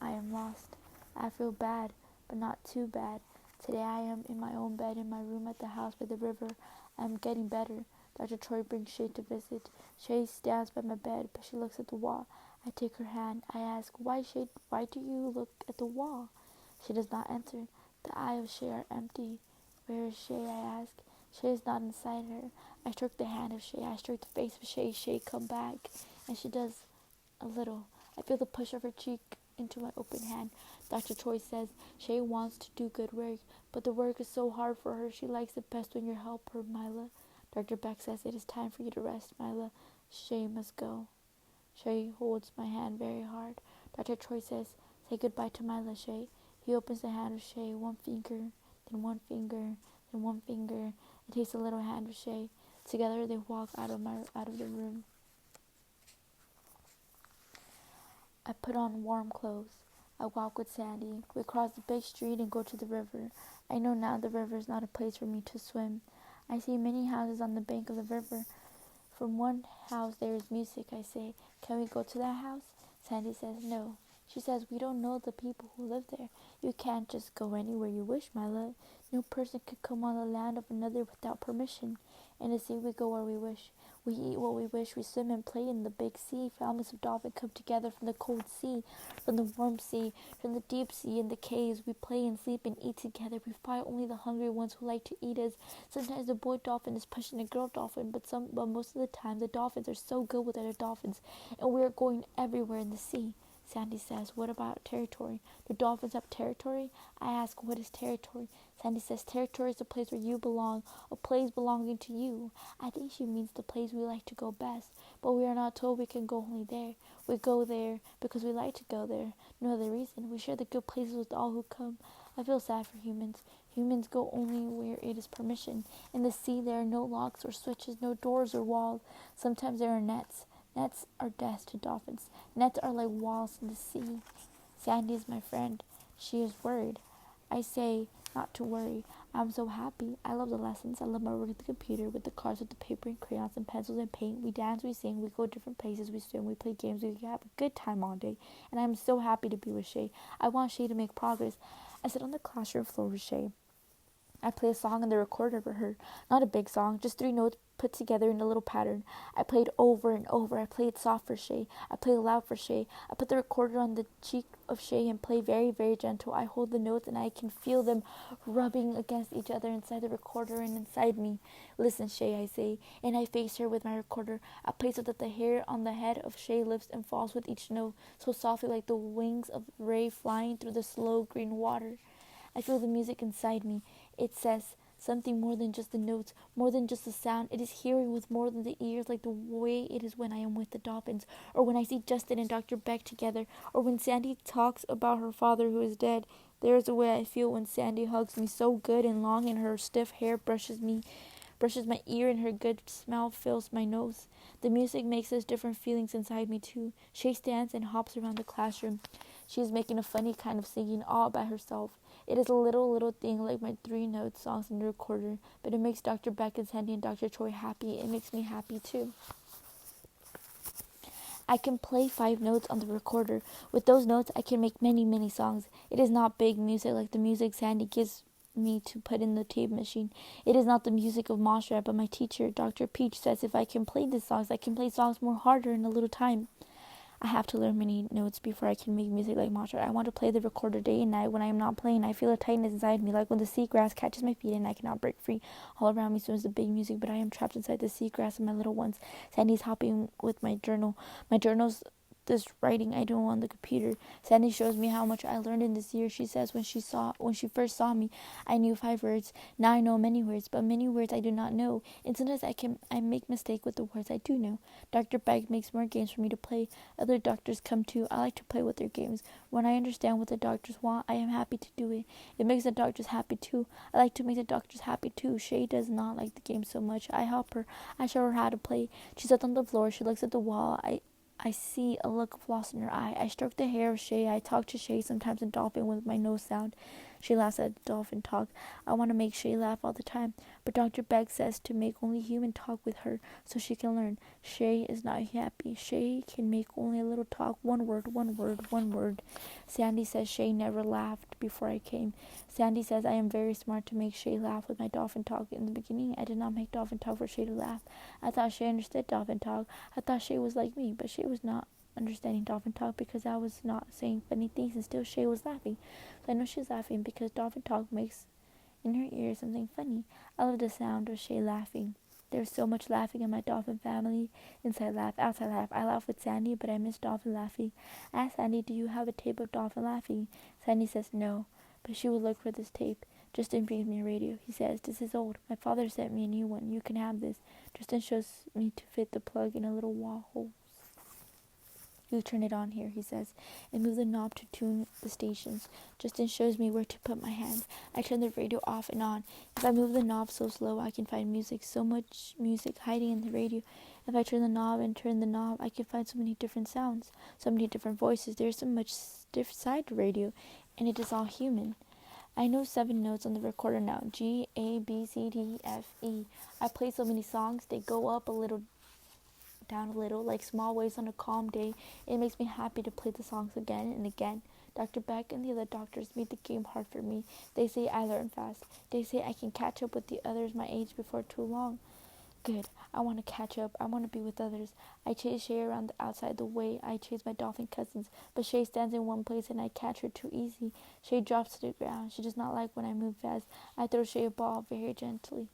S1: I am lost. I feel bad, but not too bad. Today I am in my own bed in my room at the house by the river. I am getting better. Dr. Troy brings Shay to visit. Shay stands by my bed, but she looks at the wall. I take her hand. I ask, why, Shay, why do you look at the wall? She does not answer. The eyes of Shay are empty. Where is Shay? I ask. Shay is not inside her. I stroke the hand of Shay. I stroke the face of Shay. Shay, come back. And she does a little. I feel the push of her cheek into my open hand. Dr. Troy says Shay wants to do good work, but the work is so hard for her. She likes it best when you help her, Mila. Dr. Beck says it is time for you to rest, Mila. Shay must go. Shay holds my hand very hard. Dr. Troy says, say goodbye to Mila, Shay. He opens the hand of Shay, one finger, then one finger, then one finger, and takes the little hand of Shay. Together they walk out of the room. I put on warm clothes. I walk with Sandy. We cross the big street and go to the river. I know now the river is not a place for me to swim. I see many houses on the bank of the river. From one house there is music. I say, can we go to that house? Sandy says, no. She says, we don't know the people who live there. You can't just go anywhere you wish, my love. No person could come on the land of another without permission. In the sea we go where we wish. We eat what we wish. We swim and play in the big sea. Families of dolphins come together from the cold sea, from the warm sea, from the deep sea. In the caves we play and sleep and eat together. We fight only the hungry ones who like to eat us. Sometimes the boy dolphin is pushing the girl dolphin, but most of the time the dolphins are so good with other dolphins, and we are going everywhere in the sea. Sandy says, what about territory? Do dolphins have territory? I ask, what is territory? Sandy says, territory is the place where you belong, a place belonging to you. I think she means the place we like to go best, but we are not told we can go only there. We go there because we like to go there. No other reason. We share the good places with all who come. I feel sad for humans. Humans go only where it is permission. In the sea there are no locks or switches, no doors or walls. Sometimes there are nets. Nets are death to dolphins. Nets are like walls in the sea. Sandy is my friend. She is worried. I say not to worry. I'm so happy. I love the lessons. I love my work at the computer with the cards, with the paper and crayons and pencils and paint. We dance, we sing, we go different places, we swim, we play games, we have a good time all day. And I'm so happy to be with Shay. I want Shay to make progress. I sit on the classroom floor with Shay. I play a song on the recorder for her. Not a big song, just 3 notes put together in a little pattern. I play it over and over. I play it soft for Shay. I play it loud for Shay. I put the recorder on the cheek of Shay and play very, very gentle. I hold the notes and I can feel them rubbing against each other inside the recorder and inside me. Listen, Shay, I say, and I face her with my recorder. I play so that the hair on the head of Shay lifts and falls with each note, so softly like the wings of a ray flying through the slow green water. I feel the music inside me. It says something more than just the notes, more than just the sound. It is hearing with more than the ears, like the way it is when I am with the dolphins, or when I see Justin and Dr. Beck together, or when Sandy talks about her father who is dead. There is a way I feel when Sandy hugs me so good and long, and her stiff hair brushes my ear, and her good smell fills my nose. The music makes us different feelings inside me too. Shay stands and hops around the classroom. She is making a funny kind of singing all by herself. It is a little thing like my 3-note songs in the recorder, but it makes Dr. Beck and Sandy and Dr. Troy happy. It makes me happy too. I can play 5 notes on the recorder. With those notes, I can make many, many songs. It is not big music like the music Sandy gives me to put in the tape machine. It is not the music of Moshrat, but my teacher, Dr. Peach, says if I can play these songs, I can play songs more harder in a little time. I have to learn many notes before I can make music like Moshrat. I want to play the recorder day and night. When I am not playing, I feel a tightness inside me, like when the seagrass catches my feet and I cannot break free. All around me swims the big music, but I am trapped inside the seagrass and my little ones. Sandy's helping with my journal. My journal's this writing I do on the computer. Sandy shows me how much I learned in this year. She says when she first saw me, I knew 5 words. Now I know many words, but many words I do not know. And sometimes I make mistake with the words I do know. Dr. Beck makes more games for me to play. Other doctors come too. I like to play with their games. When I understand what the doctors want, I am happy to do it. It makes the doctors happy too. I like to make the doctors happy too. Shay does not like the game so much. I help her. I show her how to play. She sits on the floor. She looks at the wall. I see a look of loss in her eye. I stroke the hair of Shay. I talk to Shay sometimes in dolphin with my nose sound. She laughs at dolphin talk. I want to make Shay laugh all the time, but Dr. Beck says to make only human talk with her so she can learn. Shay is not happy. Shay can make only a little talk, one word, one word, one word. Sandy says Shay never laughed before I came. Sandy says I am very smart to make Shay laugh with my dolphin talk. In the beginning, I did not make dolphin talk for Shay to laugh. I thought Shay understood dolphin talk. I thought Shay was like me, but Shay was not. understanding dolphin talk because I was not saying funny things, and still Shay was laughing. So I know she's laughing because dolphin talk makes in her ears something funny. I love the sound of Shay laughing. There's so much laughing in my dolphin family. Inside laugh, outside laugh. I laugh with Sandy, but I miss dolphin laughing. I ask Sandy, do you have a tape of dolphin laughing? Sandy says no, but she will look for this tape. Justin brings me a radio. He says, this is old. My father sent me a new one. You can have this. Justin shows me to fit the plug in a little wall hole. You turn it on here, he says, and move the knob to tune the stations. Justin shows me where to put my hands. I turn the radio off and on. If I move the knob so slow, I can find music. So much music hiding in the radio. If I turn the knob and turn the knob, I can find so many different sounds, so many different voices. There's so much different side to radio, and it is all human. I know 7 notes on the recorder now. G, A, B, C, D, F, E. I play so many songs, they go up a little, down a little, like small waves on a calm day. It makes me happy to play the songs again and again. Dr. Beck and the other doctors made the game hard for me. They say I learn fast. They say I can catch up with the others my age before too long. Good. I want to catch up. I want to be with others. I chase Shay around the outside the way I chase my dolphin cousins, but Shay stands in one place and I catch her too easy. Shay drops to the ground. She does not like when I move fast. I throw Shay a ball very gently.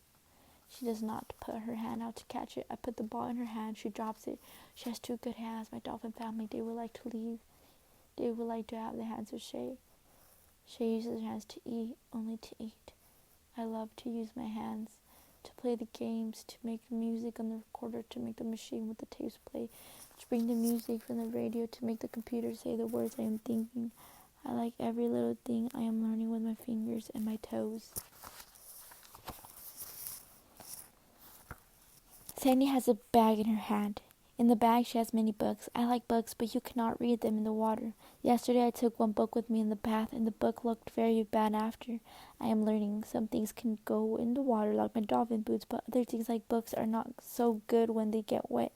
S1: She does not put her hand out to catch it. I put the ball in her hand. She drops it. She has 2 good hands. My dolphin family, they would like to leave. They would like to have the hands of Shay. Shay uses her hands to eat, only to eat. I love to use my hands to play the games, to make the music on the recorder, to make the machine with the tapes play, to bring the music from the radio, to make the computer say the words I am thinking. I like every little thing I am learning with my fingers and my toes. Sandy has a bag in her hand. In the bag she has many books. I like books, but you cannot read them in the water. Yesterday I took one book with me in the bath, and the book looked very bad after. I am learning. Some things can go in the water like my dolphin boots, but other things like books are not so good when they get wet.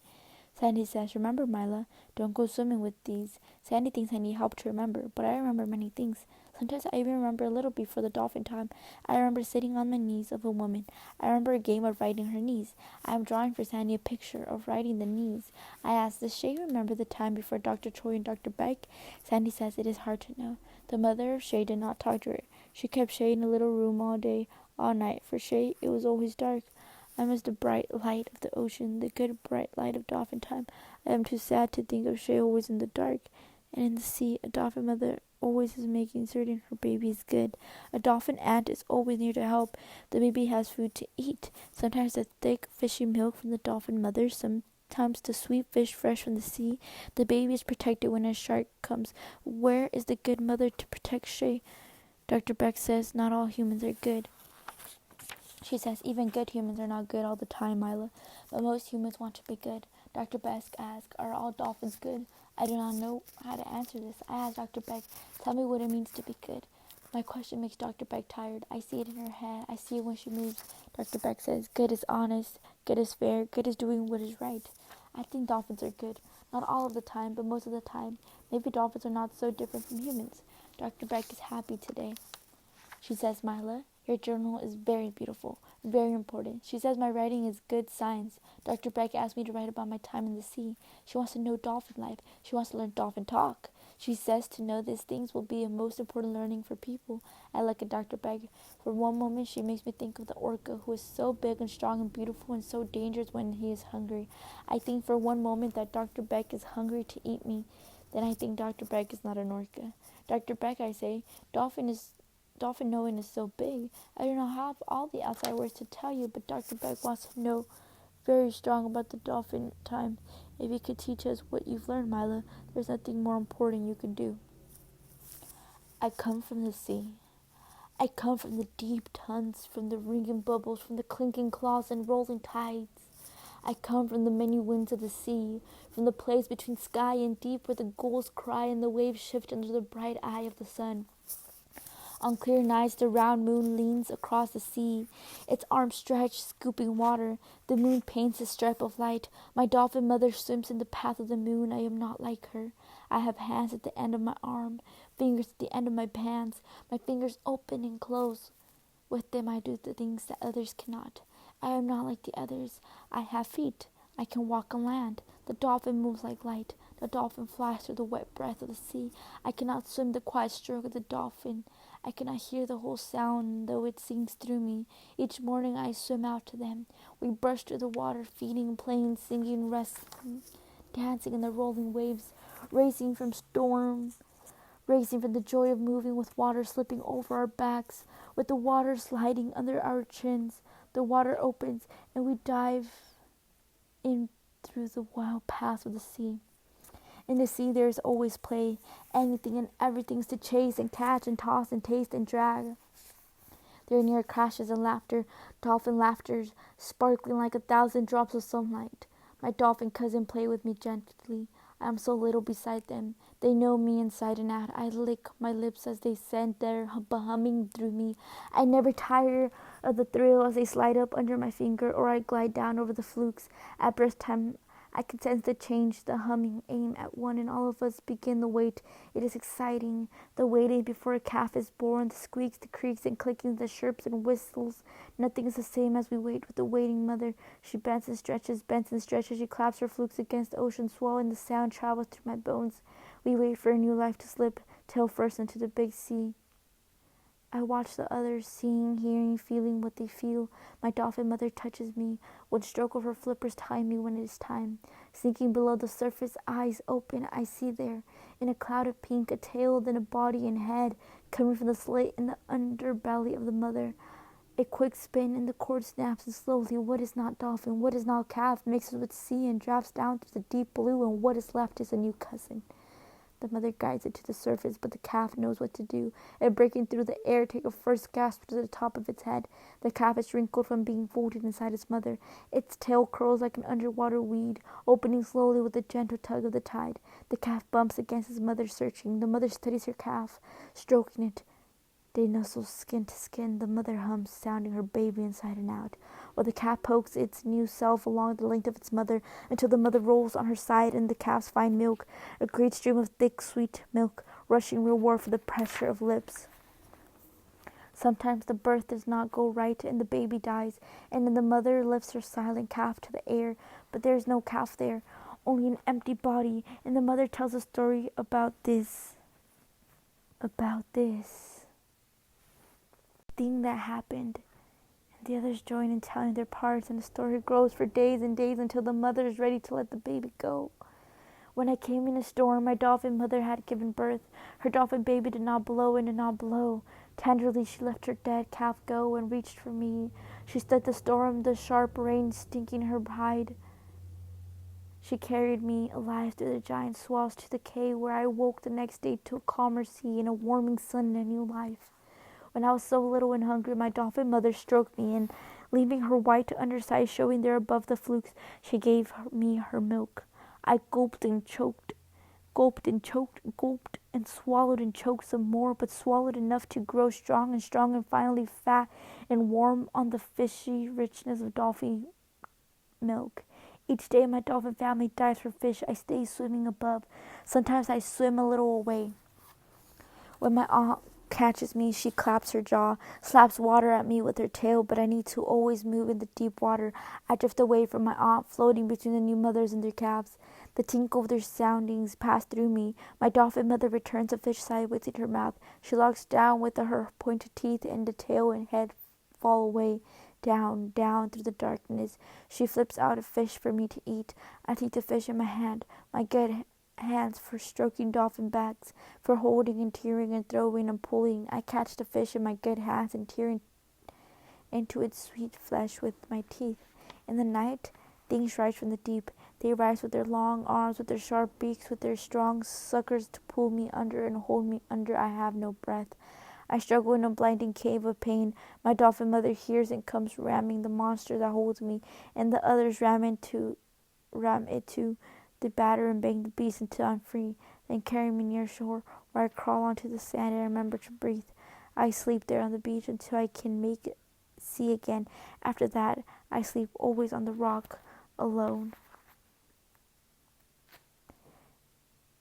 S1: Sandy says, remember, Mila, don't go swimming with these. Sandy thinks I need help to remember, but I remember many things. Sometimes I even remember a little before the dolphin time. I remember sitting on the knees of a woman. I remember a game of writing her knees. I am drawing for Sandy a picture of writing the knees. I ask, does Shay remember the time before Dr. Troy and Dr. Beck? Sandy says it is hard to know. The mother of Shay did not talk to her. She kept Shay in a little room all day, all night. For Shay, it was always dark. I miss the bright light of the ocean, the good bright light of dolphin time. I am too sad to think of Shay always in the dark. And in the sea, a dolphin mother always is making certain her baby is good. A dolphin aunt is always near to help. The baby has food to eat. Sometimes the thick, fishy milk from the dolphin mother, sometimes the sweet fish fresh from the sea. The baby is protected when a shark comes. Where is the good mother to protect Shay? Dr. Beck says not all humans are good. She says even good humans are not good all the time, Mila, but most humans want to be good. Dr. Beck asks, are all dolphins good? I do not know how to answer this. I ask Dr. Beck, tell me what it means to be good. My question makes Dr. Beck tired. I see it in her head. I see it when she moves. Dr. Beck says, good is honest, good is fair, good is doing what is right. I think dolphins are good. Not all of the time, but most of the time. Maybe dolphins are not so different from humans. Dr. Beck is happy today. She says, Mila, your journal is very beautiful, very important. She says my writing is good science. Dr. Beck asked me to write about my time in the sea. She wants to know dolphin life. She wants to learn dolphin talk. She says to know these things will be a most important learning for people. I look at Dr. Beck. For one moment, she makes me think of the orca, who is so big and strong and beautiful and so dangerous when he is hungry. I think for one moment that Dr. Beck is hungry to eat me. Then I think Dr. Beck is not an orca. Dr. Beck, I say, dolphin knowing is so big. I do not have all the outside words to tell you, but Dr. Beck wants to know very strong about the dolphin time. If you could teach us what you've learned, Mila, there's nothing more important you could do. I come from the sea. I come from the deep tuns, from the ringing bubbles, from the clinking claws and rolling tides. I come from the many winds of the sea, from the place between sky and deep where the gulls cry and the waves shift under the bright eye of the sun. On clear nights, the round moon leans across the sea, its arms stretched, scooping water. The moon paints a stripe of light. My dolphin mother swims in the path of the moon. I am not like her. I have hands at the end of my arm, fingers at the end of my hands. My fingers open and close. With them I do the things that others cannot. I am not like the others. I have feet. I can walk on land. The dolphin moves like light. The dolphin flies through the wet breath of the sea. I cannot swim the quiet stroke of the dolphin. I cannot hear the whole sound, though it sings through me. Each morning I swim out to them. We brush through the water, feeding, playing, singing, wrestling, dancing in the rolling waves, racing from the joy of moving, with water slipping over our backs, with the water sliding under our chins. The water opens, and we dive in through the wild paths of the sea. In the sea there is always play. Anything and everything's to chase and catch and toss and taste and drag. There are near crashes and laughter, dolphin laughter, sparkling like 1,000 drops of sunlight. My dolphin cousin play with me gently. I am so little beside them. They know me inside and out. I lick my lips as they send their humming through me. I never tire of the thrill as they slide up under my finger, or I glide down over the flukes. At birth time I can sense the change, the humming, aim at one, and all of us begin the wait. It is exciting, the waiting before a calf is born, the squeaks, the creaks and clickings, the chirps and whistles. Nothing is the same as we wait with the waiting mother. She bends and stretches, she claps her flukes against the ocean swell, and the sound travels through my bones. We wait for a new life to slip, tail first, into the big sea. I watch the others, seeing, hearing, feeling what they feel. My dolphin mother touches me. One stroke of her flippers telling me when it is time. Sinking below the surface, eyes open, I see there, in a cloud of pink, a tail, then a body and head, coming from the slit in the underbelly of the mother. A quick spin, and the cord snaps, and slowly what is not dolphin, what is not calf, mixes with sea and drops down through the deep blue, and what is left is a new cousin. The mother guides it to the surface, but the calf knows what to do. And breaking through the air, take a first gasp to the top of its head. The calf is wrinkled from being folded inside its mother. Its tail curls like an underwater weed, opening slowly with a gentle tug of the tide. The calf bumps against its mother, searching. The mother studies her calf, stroking it. They nuzzle skin to skin. The mother hums, sounding her baby inside and out, while the calf pokes its new self along the length of its mother until the mother rolls on her side in the calf's fine milk, a great stream of thick, sweet milk, rushing reward for the pressure of lips. Sometimes the birth does not go right and the baby dies, and then the mother lifts her silent calf to the air, but there is no calf there, only an empty body, and the mother tells a story about this thing that happened, and the others join in telling their parts, and the story grows for days and days until the mother is ready to let the baby go. When I came in a storm, my dolphin mother had given birth. Her dolphin baby did not blow and did not blow. Tenderly she let her dead calf go and reached for me. She stood the storm, the sharp rain stinking her hide. She carried me alive through the giant swells to the cave, where I woke the next day to a calmer sea and a warming sun and a new life. When I was so little and hungry, my dolphin mother stroked me, and leaving her white underside showing there above the flukes, she gave me her milk. I gulped and choked, gulped and choked, gulped and swallowed and choked some more, but swallowed enough to grow strong and finally fat and warm on the fishy richness of dolphin milk. Each day my dolphin family dives for fish. I stay swimming above. Sometimes I swim a little away. When my aunt catches me, she claps her jaw, slaps water at me with her tail, but I need to always move in the deep water. I drift away from my aunt, floating between the new mothers and their calves. The tinkle of their soundings pass through me. My dolphin mother returns a fish sideways in her mouth. She looks down with her pointed teeth, and the tail and head fall away, down through the darkness. She flips out a fish for me to eat. I take the fish in my hand, my good hands for stroking dolphin backs, for holding and tearing and throwing and pulling. I catch the fish in my good hands and tear into its sweet flesh with my teeth. In the night, things rise from the deep. They rise with their long arms, with their sharp beaks, with their strong suckers to pull me under and hold me under. I have no breath. I struggle in a blinding cave of pain. My dolphin mother hears and comes ramming the monster that holds me, and the others ram it too. They batter and bang the beast until I'm free, then carry me near shore, where I crawl onto the sand and remember to breathe. I sleep there on the beach until I can make it see again. After that, I sleep always on the rock, alone.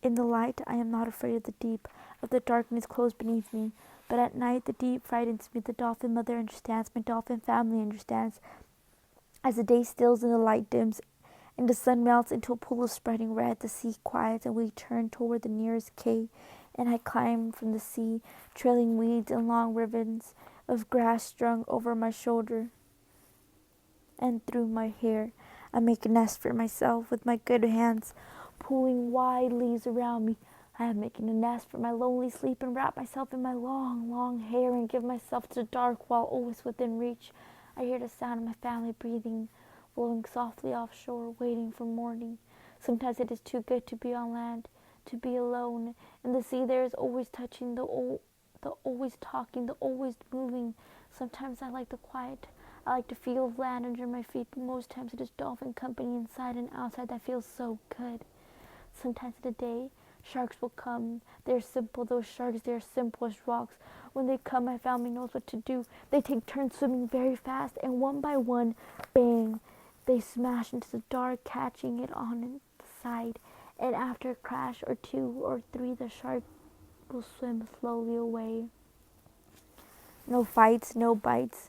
S1: In the light, I am not afraid of the deep, of the darkness closed beneath me. But at night, the deep frightens me. The dolphin mother understands. My dolphin family understands. As the day stills and the light dims, and the sun melts into a pool of spreading red. The sea quiets, and we turn toward the nearest quay, and I climb from the sea, trailing weeds and long ribbons of grass strung over my shoulder and through my hair. I make a nest for myself with my good hands, pulling wide leaves around me. I am making a nest for my lonely sleep and wrap myself in my long, long hair and give myself to the dark while always within reach. I hear the sound of my family breathing, blowing softly offshore, waiting for morning. Sometimes it is too good to be on land, to be alone. In the sea there is always touching, the always talking, the always moving. Sometimes I like the quiet. I like the feel of land under my feet, but most times it is dolphin company inside and outside that feels so good. Sometimes in the day, sharks will come. They are simple, those sharks, they are simple as rocks. When they come, my family knows what to do. They take turns swimming very fast, and one by one, bang, they smash into the dark, catching it on the side. And after a crash or two or three, the shark will swim slowly away. No fights, no bites,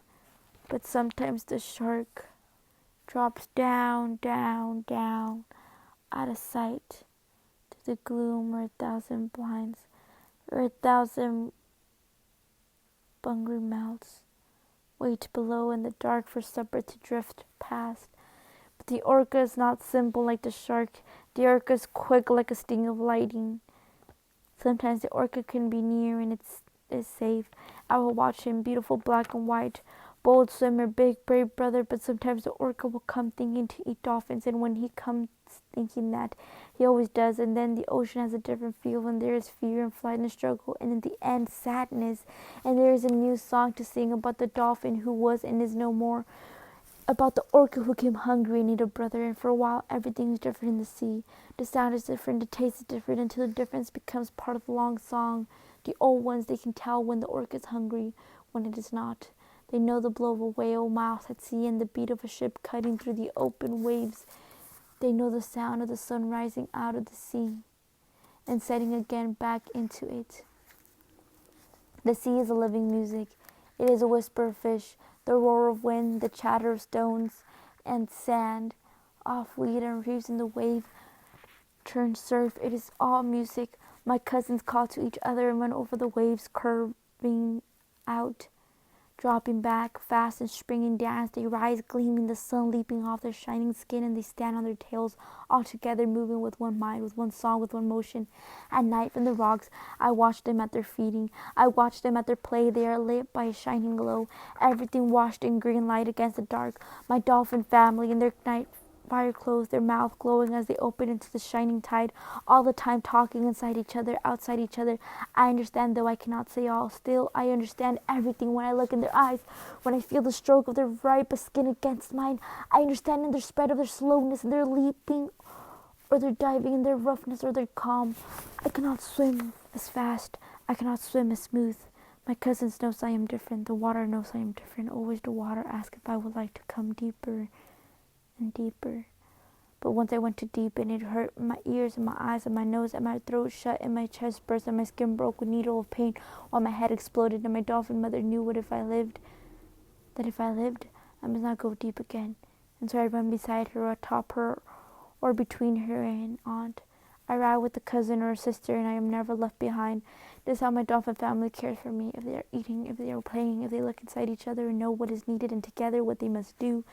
S1: but sometimes the shark drops down, down, down, out of sight, to the gloom where 1,000 blinds, or 1,000 hungry mouths wait below in the dark for supper to drift past. But the orca is not simple like the shark. The orca is quick like a sting of lightning. Sometimes the orca can be near and is safe. I will watch him, beautiful black and white, bold swimmer, big brave brother. But sometimes the orca will come thinking to eat dolphins, and when he comes thinking that, he always does, and then the ocean has a different feel, and there is fear and flight and struggle, and in the end sadness, and there is a new song to sing about the dolphin who was and is no more, about the orca who came hungry and needed a brother. And for a while everything is different in the sea. The sound is different, the taste is different, until the difference becomes part of the long song. The old ones, they can tell when the orca is hungry, when it is not. They know the blow of a whale miles at sea and the beat of a ship cutting through the open waves. They know the sound of the sun rising out of the sea and setting again back into it. The sea is a living music. It is a whisper of fish, the roar of wind, the chatter of stones and sand, off weed and reefs in the wave turned surf. It is all music. My cousins call to each other and run over the waves, curving out, dropping back, fast and springing dance. They rise, gleaming, the sun leaping off their shining skin, and they stand on their tails, all together, moving with one mind, with one song, with one motion. At night from the rocks, I watch them at their feeding. I watch them at their play. They are lit by a shining glow, everything washed in green light against the dark. My dolphin family in their night fire clothes, their mouth glowing as they open into the shining tide, all the time talking inside each other, outside each other. I understand, though I cannot say all. Still, I understand everything when I look in their eyes, when I feel the stroke of their ripe skin against mine. I understand in their spread of their slowness, in their leaping or their diving, in their roughness or their calm. I cannot swim as fast. I cannot swim as smooth. My cousins knows I am different. The water knows I am different. Always the water asks if I would like to come deeper and deeper. But once I went too deep, and it hurt my ears and my eyes and my nose and my throat shut and my chest burst and my skin broke with needle of pain while my head exploded. And my dolphin mother knew that if I lived, I must not go deep again. And so I run beside her or atop her or between her and aunt. I ride with a cousin or a sister, and I am never left behind. This is how my dolphin family cares for me. If they are eating, if they are playing, if they look inside each other and know what is needed, and together what they must do.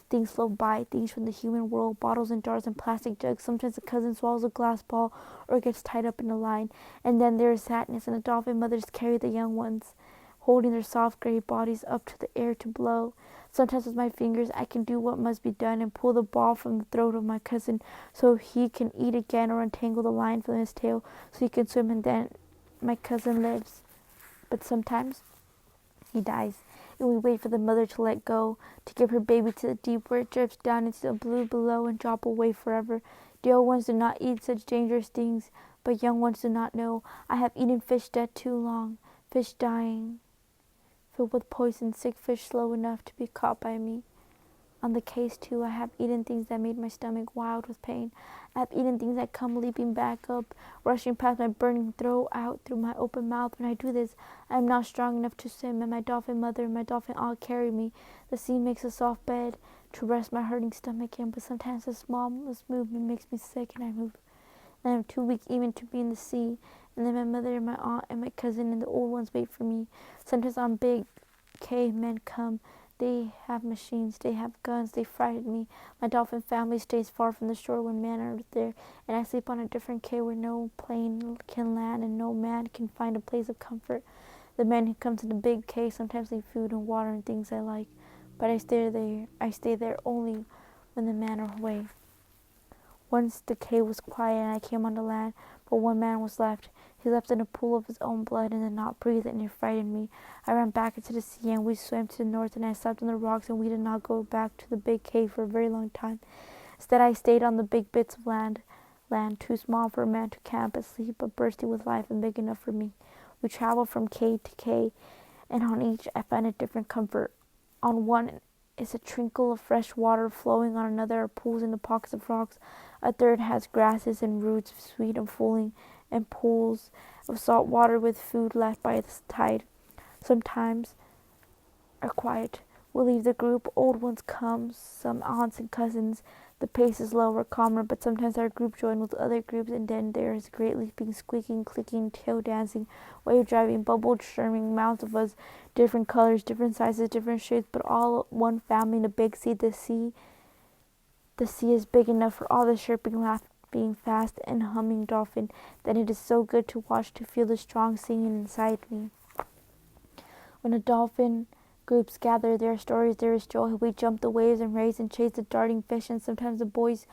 S1: Things float by, things from the human world, bottles and jars and plastic jugs. Sometimes a cousin swallows a glass ball or gets tied up in a line. And then there is sadness, and the dolphin mothers carry the young ones, holding their soft gray bodies up to the air to blow. Sometimes with my fingers I can do what must be done and pull the ball from the throat of my cousin so he can eat again, or untangle the line from his tail so he can swim, and then my cousin lives. But sometimes he dies, and we wait for the mother to let go, to give her baby to the deep where it drifts down into the blue below and drop away forever. The old ones do not eat such dangerous things, but young ones do not know. I have eaten fish dead too long, fish dying, filled with poison, sick fish slow enough to be caught by me. On the case too, I have eaten things that made my stomach wild with pain. I have eaten things that come leaping back up, rushing past my burning throat out through my open mouth. When I do this, I am not strong enough to swim, and my dolphin mother and my dolphin all carry me. The sea makes a soft bed to rest my hurting stomach in, but sometimes the smallest movement makes me sick, and I move. And I'm too weak even to be in the sea. And then my mother and my aunt and my cousin and the old ones wait for me. Sometimes on big cavemen come. They have machines, they have guns, they frighten me. My dolphin family stays far from the shore when men are there, and I sleep on a different cay where no plane can land and no man can find a place of comfort. The men who come to the big cay sometimes leave food and water and things I like, but I stay there. I stay there only when the men are away. Once the cay was quiet and I came on the land, but one man was left. He left in a pool of his own blood and did not breathe, and it frightened me. I ran back into the sea, and we swam to the north, and I slept on the rocks, and we did not go back to the big cave for a very long time. Instead, I stayed on the big bits of land too small for a man to camp and sleep, but bursting with life and big enough for me. We traveled from cave to cave, and on each I found a different comfort. On one is a trickle of fresh water flowing, on another are pools in the pockets of rocks. A third has grasses and roots sweet and fulling, and pools of salt water with food left by the tide. Sometimes are quiet. We leave the group, old ones come, some aunts and cousins. The pace is lower, calmer, but sometimes our group join with other groups, and then there is great leaping, squeaking, clicking, tail dancing, wave driving, bubble churning, mounds of us, different colors, different sizes, different shapes, but all one family in a big sea. The sea is big enough for all the chirping, laughing, fast and humming dolphin. Then it is so good to watch, to feel the strong singing inside me. When the dolphin groups gather their stories, there is joy. We jump the waves and race and chase the darting fish, and sometimes the boys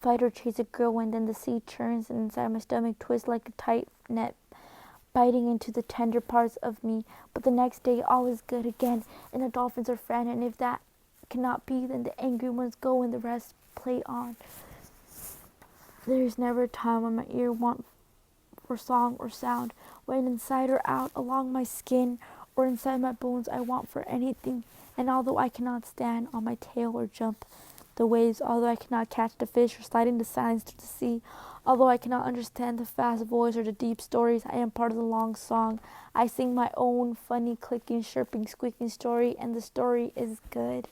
S1: fight or chase a girl, and then the sea churns, and inside my stomach twists like a tight net, biting into the tender parts of me. But the next day all is good again, and the dolphins are friends, and if that cannot be, then the angry ones go and the rest play on. There is never a time when my ear wants for song or sound, when inside or out, along my skin or inside my bones I want for anything. And although I cannot stand on my tail or jump the waves, although I cannot catch the fish or slide into silence to the sea, although I cannot understand the fast voice or the deep stories, I am part of the long song. I sing my own funny, clicking, chirping, squeaking story, and the story is good.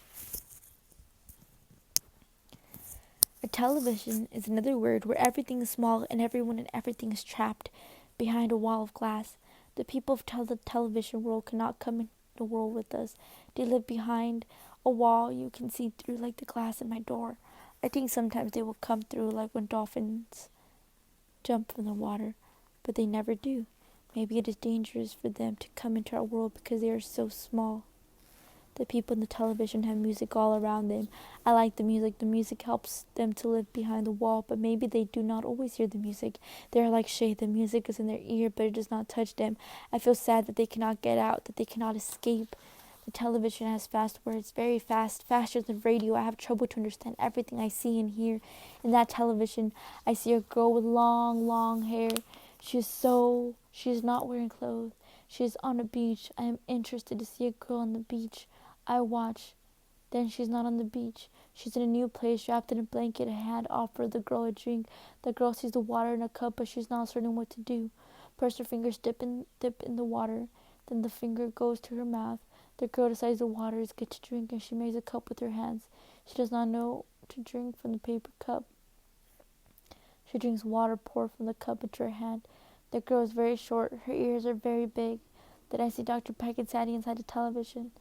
S1: A television is another word where everything is small and everyone and everything is trapped behind a wall of glass. The people of the television world cannot come in the world with us. They live behind a wall you can see through, like the glass in my door. I think sometimes they will come through, like when dolphins jump from the water, but they never do. Maybe it is dangerous for them to come into our world because they are so small. The people in the television have music all around them. I like the music. The music helps them to live behind the wall, but maybe they do not always hear the music. They are like shade. The music is in their ear, but it does not touch them. I feel sad that they cannot get out, that they cannot escape. The television has fast words, very fast, faster than radio. I have trouble to understand everything I see and hear. In that television, I see a girl with long, long hair. She is not wearing clothes. She is on a beach. I am interested to see a girl on the beach. I watch. Then she's not on the beach. She's in a new place, wrapped in a blanket. A hand offers the girl a drink. The girl sees the water in a cup, but she's not certain what to do. First her fingers dip in the water. Then the finger goes to her mouth. The girl decides the water is good to drink, and she makes a cup with her hands. She does not know to drink from the paper cup. She drinks water poured from the cup into her hand. The girl is very short. Her ears are very big. Then I see Dr. Peck and Sadie inside the television.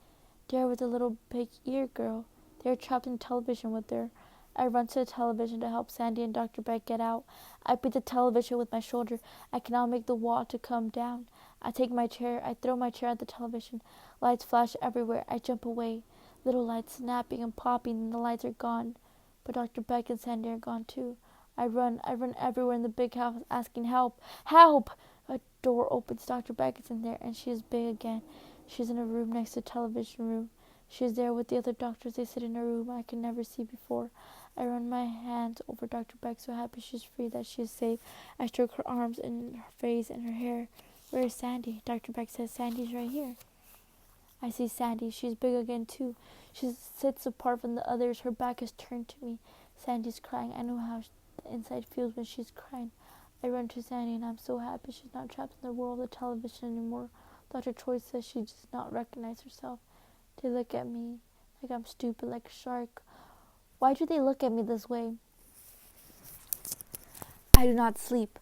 S1: There with the little big ear girl. They are trapped in the television with her. I run to the television to help Sandy and Dr. Beck get out. I beat the television with my shoulder. I cannot make the wall to come down. I take my chair. I throw my chair at the television. Lights flash everywhere. I jump away. Little lights snapping and popping, and the lights are gone. But Dr. Beck and Sandy are gone too. I run everywhere in the big house asking help. Help! A door opens. Dr. Beck is in there, and she is big again. She's in a room next to the television room. She is there with the other doctors. They sit in a room I could never see before. I run my hands over Dr. Beck, so happy she's free, that she is safe. I stroke her arms and her face and her hair. Where is Sandy? Dr. Beck says, Sandy's right here. I see Sandy. She's big again, too. She sits apart from the others. Her back is turned to me. Sandy's crying. I know how the inside feels when she's crying. I run to Sandy, and I'm so happy she's not trapped in the world of television anymore. Dr. Choi says she does not recognize herself. They look at me like I'm stupid, like a shark. Why do they look at me this way? I do not sleep.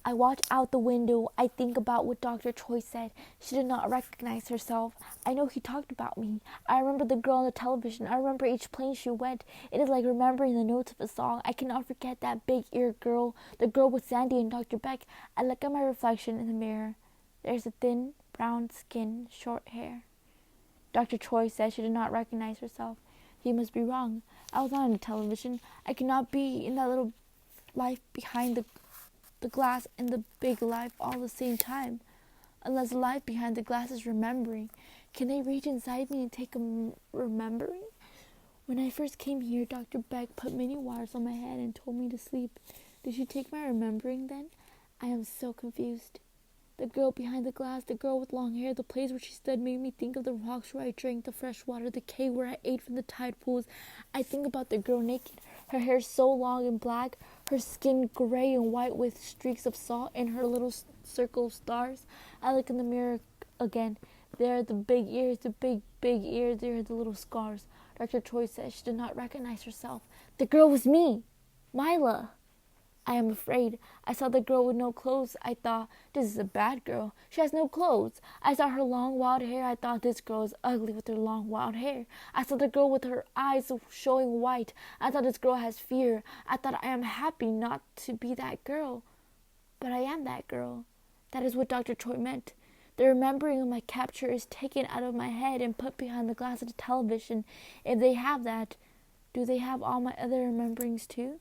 S1: I watch out the window. I think about what Dr. Choi said. She did not recognize herself. I know he talked about me. I remember the girl on the television. I remember each plane she went. It is like remembering the notes of a song. I cannot forget that big-eared girl, the girl with Sandy and Dr. Beck. I look at my reflection in the mirror. There's a thin, brown skin, short hair. Dr. Choi said she did not recognize herself. He must be wrong. I was not on the television. I cannot be in that little life behind the glass and the big life all at the same time. Unless the life behind the glass is remembering. Can they reach inside me and take a remembering? When I first came here, Dr. Beck put many wires on my head and told me to sleep. Did she take my remembering then? I am so confused. The girl behind the glass, the girl with long hair, the place where she stood made me think of the rocks where I drank the fresh water, the cave where I ate from the tide pools. I think about the girl naked, her hair so long and black, her skin gray and white with streaks of salt, and her little circle of stars. I look in the mirror again. There are the big ears, the big ears. There are the little scars. Dr. Choi says she did not recognize herself. The girl was me, Mila. I am afraid. I saw the girl with no clothes. I thought, this is a bad girl. She has no clothes. I saw her long, wild hair. I thought, this girl is ugly with her long, wild hair. I saw the girl with her eyes showing white. I thought, this girl has fear. I thought, I am happy not to be that girl. But I am that girl. That is what Dr. Choi meant. The remembering of my capture is taken out of my head and put behind the glass of the television. If they have that, do they have all my other rememberings too?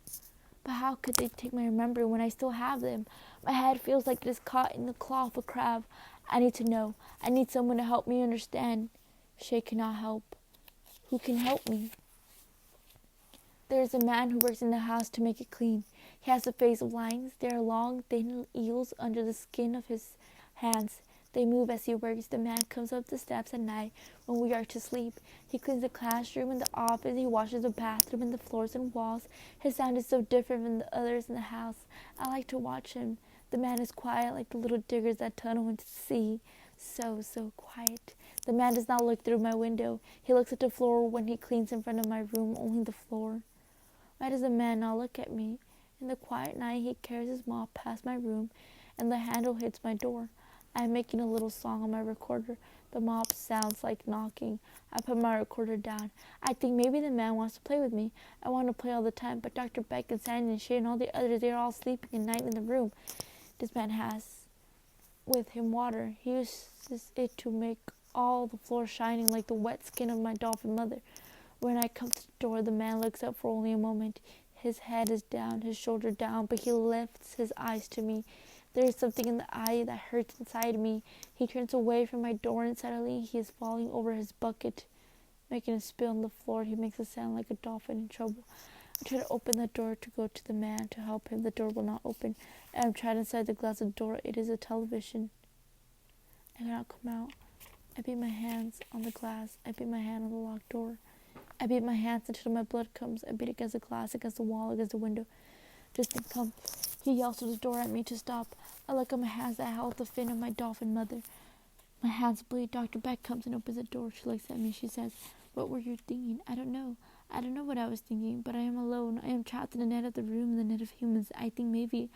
S1: But how could they take my remembering when I still have them? My head feels like it is caught in the claw of a crab. I need to know. I need someone to help me understand. Shay cannot help. Who can help me? There is a man who works in the house to make it clean. He has the face of lines. There are long, thin eels under the skin of his hands. They move as he works. The man comes up the steps at night when we are to sleep. He cleans the classroom and the office. He washes the bathroom and the floors and walls. His sound is so different from the others in the house. I like to watch him. The man is quiet like the little diggers that tunnel into the sea. So quiet. The man does not look through my window. He looks at the floor when he cleans in front of my room, only the floor. Why does the man not look at me? In the quiet night, he carries his mop past my room, and the handle hits my door. I am making a little song on my recorder. The mop sounds like knocking. I put my recorder down. I think maybe the man wants to play with me. I want to play all the time, but Dr. Beck and Sandy and Shay and all the others, they are all sleeping at night in the room. This man has with him water. He uses it to make all the floor shining like the wet skin of my dolphin mother. When I come to the door, the man looks up for only a moment. His head is down, his shoulder down, but he lifts his eyes to me. There is something in the eye that hurts inside me. He turns away from my door and suddenly he is falling over his bucket, making a spill on the floor. He makes a sound like a dolphin in trouble. I try to open the door to go to the man to help him. The door will not open. I am trapped inside the glass of the door. It is a television. I cannot come out. I beat my hands on the glass. I beat my hand on the locked door. I beat my hands until my blood comes. I beat against the glass, against the wall, against the window. Justin, come. He yells through the door at me to stop. I look at my hands that held the fin of my dolphin mother. My hands bleed. Dr. Beck comes and opens the door. She looks at me. She says, what were you thinking? I don't know. I don't know what I was thinking, but I am alone. I am trapped in the net of the room, the net of humans. I think maybe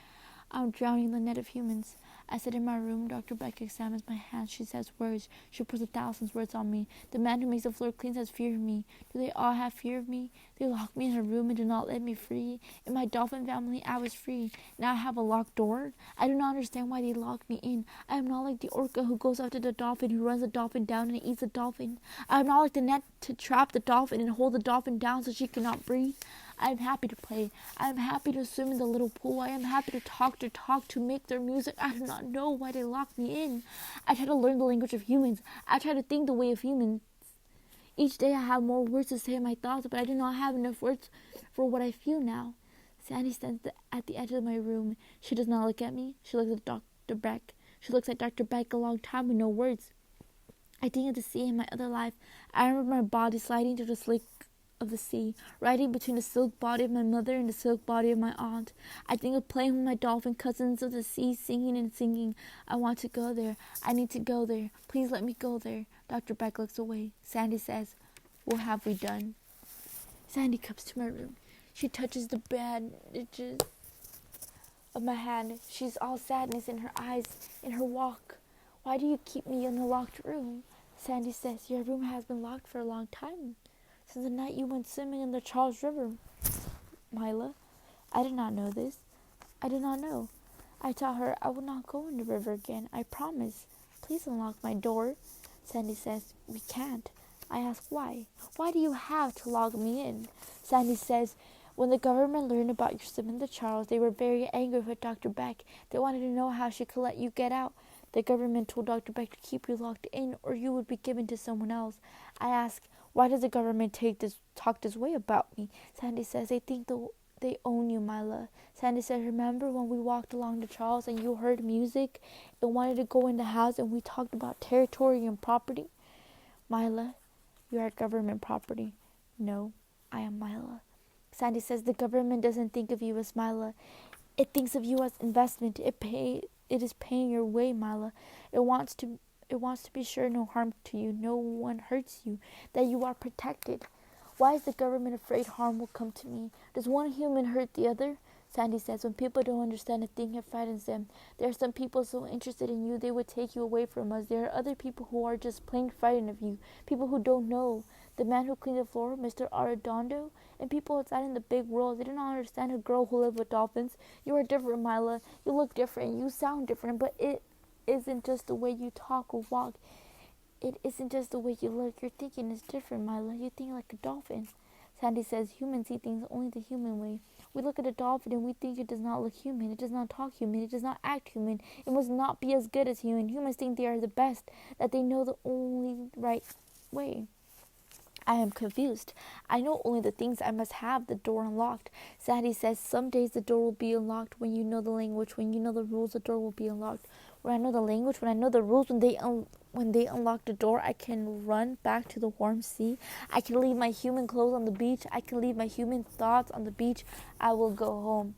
S1: I'm drowning in the net of humans. I sit in my room. Dr. Beck examines my hands. She says words. She puts 1,000 words on me. The man who makes the floor clean has fear of me. Do they all have fear of me? They lock me in a room and do not let me free. In my dolphin family, I was free. Now I have a locked door. I do not understand why they locked me in. I am not like the orca who goes after the dolphin, who runs the dolphin down and eats the dolphin. I am not like the net to trap the dolphin and hold the dolphin down so she cannot breathe. I am happy to play. I am happy to swim in the little pool. I am happy to talk, to make their music. I do not know why they locked me in. I try to learn the language of humans. I try to think the way of humans. Each day I have more words to say in my thoughts, but I do not have enough words for what I feel now. Sandy stands at the edge of my room. She does not look at me. She looks at Dr. Beck. She looks at Dr. Beck a long time with no words. I think of the sea in my other life. I remember my body sliding through the slick of the sea, riding between the silk body of my mother and the silk body of my aunt. I think of playing with my dolphin cousins of the sea, singing and singing. I want to go there. I need to go there. Please let me go there. Dr. Beck looks away. Sandy says, what have we done? Sandy comes to my room. She touches the bandages of my hand. She's all sadness in her eyes, in her walk. Why do you keep me in a locked room? Sandy says, your room has been locked for a long time. Since the night you went swimming in the Charles River. Mila, I did not know this. I did not know. I tell her I will not go in the river again. I promise. Please unlock my door. Sandy says, we can't. I ask why. Why do you have to lock me in? Sandy says, when the government learned about your swim in the Charles, they were very angry with Dr. Beck. They wanted to know how she could let you get out. The government told Dr. Beck to keep you locked in or you would be given to someone else. I ask, why does the government talk this way about me? Sandy says, they think they own you, Mila. Sandy says, remember when we walked along the Charles and you heard music and wanted to go in the house and we talked about territory and property? Mila, you are government property. No, I am Mila. Sandy says, the government doesn't think of you as Mila. It thinks of you as investment. It is paying your way, Mila. It wants to be sure no harm to you, no one hurts you, that you are protected. Why is the government afraid harm will come to me? Does one human hurt the other? Sandy says, when people don't understand a thing, it frightens them. There are some people so interested in you, they would take you away from us. There are other people who are just plain frightened of you, people who don't know. The man who cleaned the floor, Mr. Arredondo, and people outside in the big world, they do not understand a girl who lived with dolphins. You are different, Mila. You look different. You sound different, but it isn't just the way you talk or walk. It isn't just the way you look. Your thinking is different, Mila. You think like a dolphin. Sandy says, humans see things only the human way. We look at a dolphin and we think it does not look human. It does not talk human. It does not act human. It must not be as good as human. Humans think they are the best, that they know the only right way. I am confused. I know only the things I must have the door unlocked. Sandy says, some days the door will be unlocked when you know the language, when you know the rules, the door will be unlocked. When I know the language, when I know the rules, when they unlock the door, I can run back to the warm sea. I can leave my human clothes on the beach. I can leave my human thoughts on the beach. I will go home.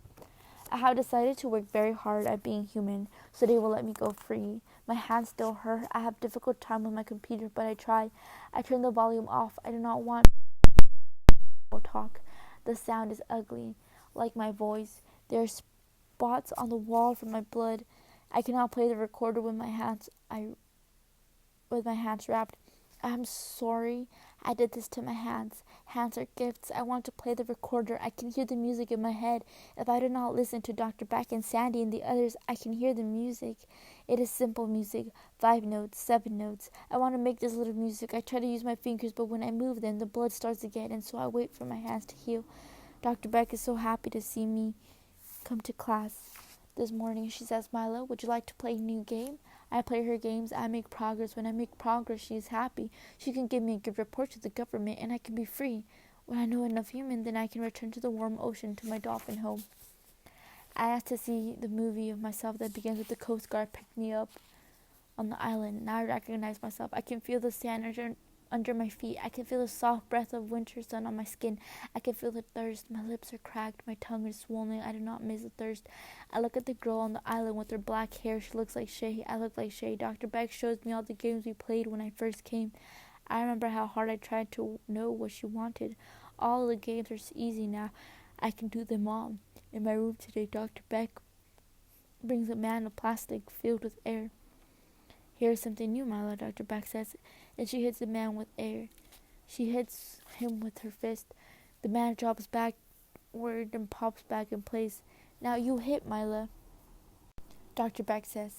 S1: I have decided to work very hard at being human, so they will let me go free. My hands still hurt. I have difficult time with my computer, but I try. I turn the volume off. I do not want to talk. The sound is ugly, like my voice. There are spots on the wall from my blood. I cannot play the recorder with my hands wrapped. I am sorry I did this to my hands. Hands are gifts. I want to play the recorder. I can hear the music in my head. If I do not listen to Dr. Beck and Sandy and the others, I can hear the music. It is simple music. 5 notes, 7 notes. I want to make this little music. I try to use my fingers, but when I move them, the blood starts again, and so I wait for my hands to heal. Dr. Beck is so happy to see me come to class. This morning, she says, Mila, would you like to play a new game? I play her games. I make progress. When I make progress, she is happy. She can give me a good report to the government, and I can be free. When I know enough human, then I can return to the warm ocean, to my dolphin home. I asked to see the movie of myself that begins with the Coast Guard picked me up on the island. Now I recognize myself. I can feel the sand under my feet. I can feel the soft breath of winter sun on my skin. I can feel the thirst. My lips are cracked. My tongue is swollen. I do not miss the thirst. I look at the girl on the island with her black hair. She looks like Shay. I look like Shay. Dr. Beck shows me all the games we played when I first came. I remember how hard I tried to know what she wanted. All the games are easy now. I can do them all. In my room today, Dr. Beck brings a man of plastic filled with air. Here's something new, Mila, Dr. Beck says, and she hits the man with air. She hits him with her fist. The man drops backward and pops back in place. Now you hit, Mila, Dr. Beck says.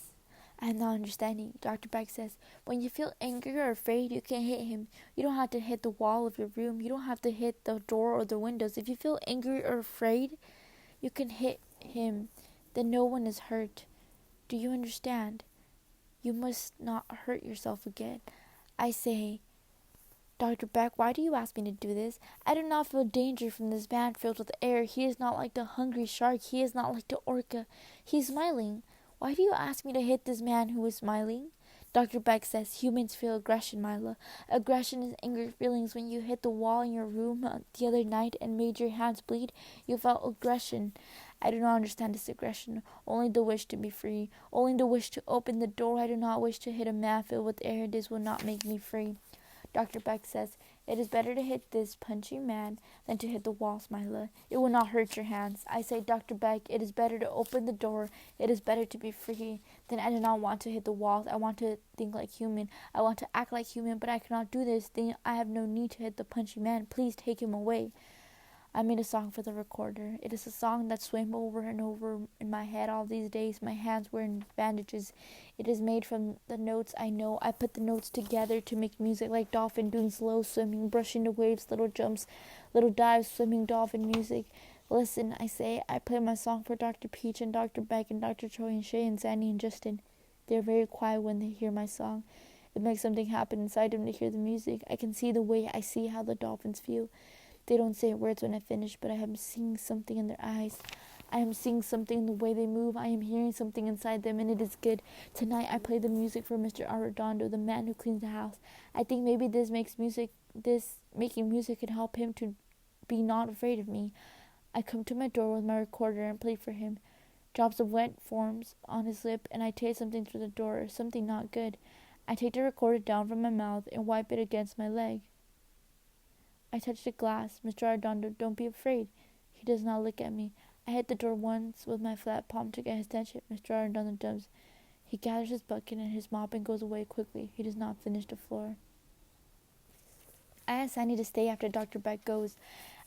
S1: I am not understanding. Dr. Beck says, when you feel angry or afraid, you can hit him. You don't have to hit the wall of your room. You don't have to hit the door or the windows. If you feel angry or afraid, you can hit him. Then no one is hurt. Do you understand? You must not hurt yourself again. I say, Dr. Beck, why do you ask me to do this? I do not feel danger from this man filled with air. He is not like the hungry shark. He is not like the orca. He is smiling. Why do you ask me to hit this man who is smiling? Dr. Beck says humans feel aggression, Mila. Aggression is angry feelings. When you hit the wall in your room the other night and made your hands bleed, you felt aggression. I do not understand this aggression, only the wish to be free, only the wish to open the door. I do not wish to hit a man filled with air. This will not make me free. Dr. Beck says, it is better to hit this punching man than to hit the wall, Mila. It will not hurt your hands. I say, Dr. Beck, it is better to open the door. It is better to be free. Then I do not want to hit the walls. I want to think like human. I want to act like human, but I cannot do this. Then I have no need to hit the punching man. Please take him away. I made a song for the recorder. It is a song that swam over and over in my head all these days. My hands were in bandages. It is made from the notes I know. I put the notes together to make music like dolphin doing slow swimming, brushing the waves, little jumps, little dives, swimming dolphin music. Listen, I say, I play my song for Dr. Peach and Dr. Beck and Dr. Troy and Shay and Sandy and Justin. They are very quiet when they hear my song. It makes something happen inside them to hear the music. I can see the way I see how the dolphins feel. They don't say words when I finish, but I am seeing something in their eyes. I am seeing something in the way they move. I am hearing something inside them, and it is good. Tonight I play the music for Mr. Arredondo, the man who cleans the house. I think maybe this making music can help him to be not afraid of me. I come to my door with my recorder and play for him. Drops of wet forms on his lip, and I taste something through the door, something not good. I take the recorder down from my mouth and wipe it against my leg. I touch the glass. Mr. Arredondo, don't be afraid. He does not look at me. I hit the door once with my flat palm to get his attention. Mr. Arredondo jumps. He gathers his bucket and his mop and goes away quickly. He does not finish the floor. I ask Sandy to stay after Dr. Beck goes.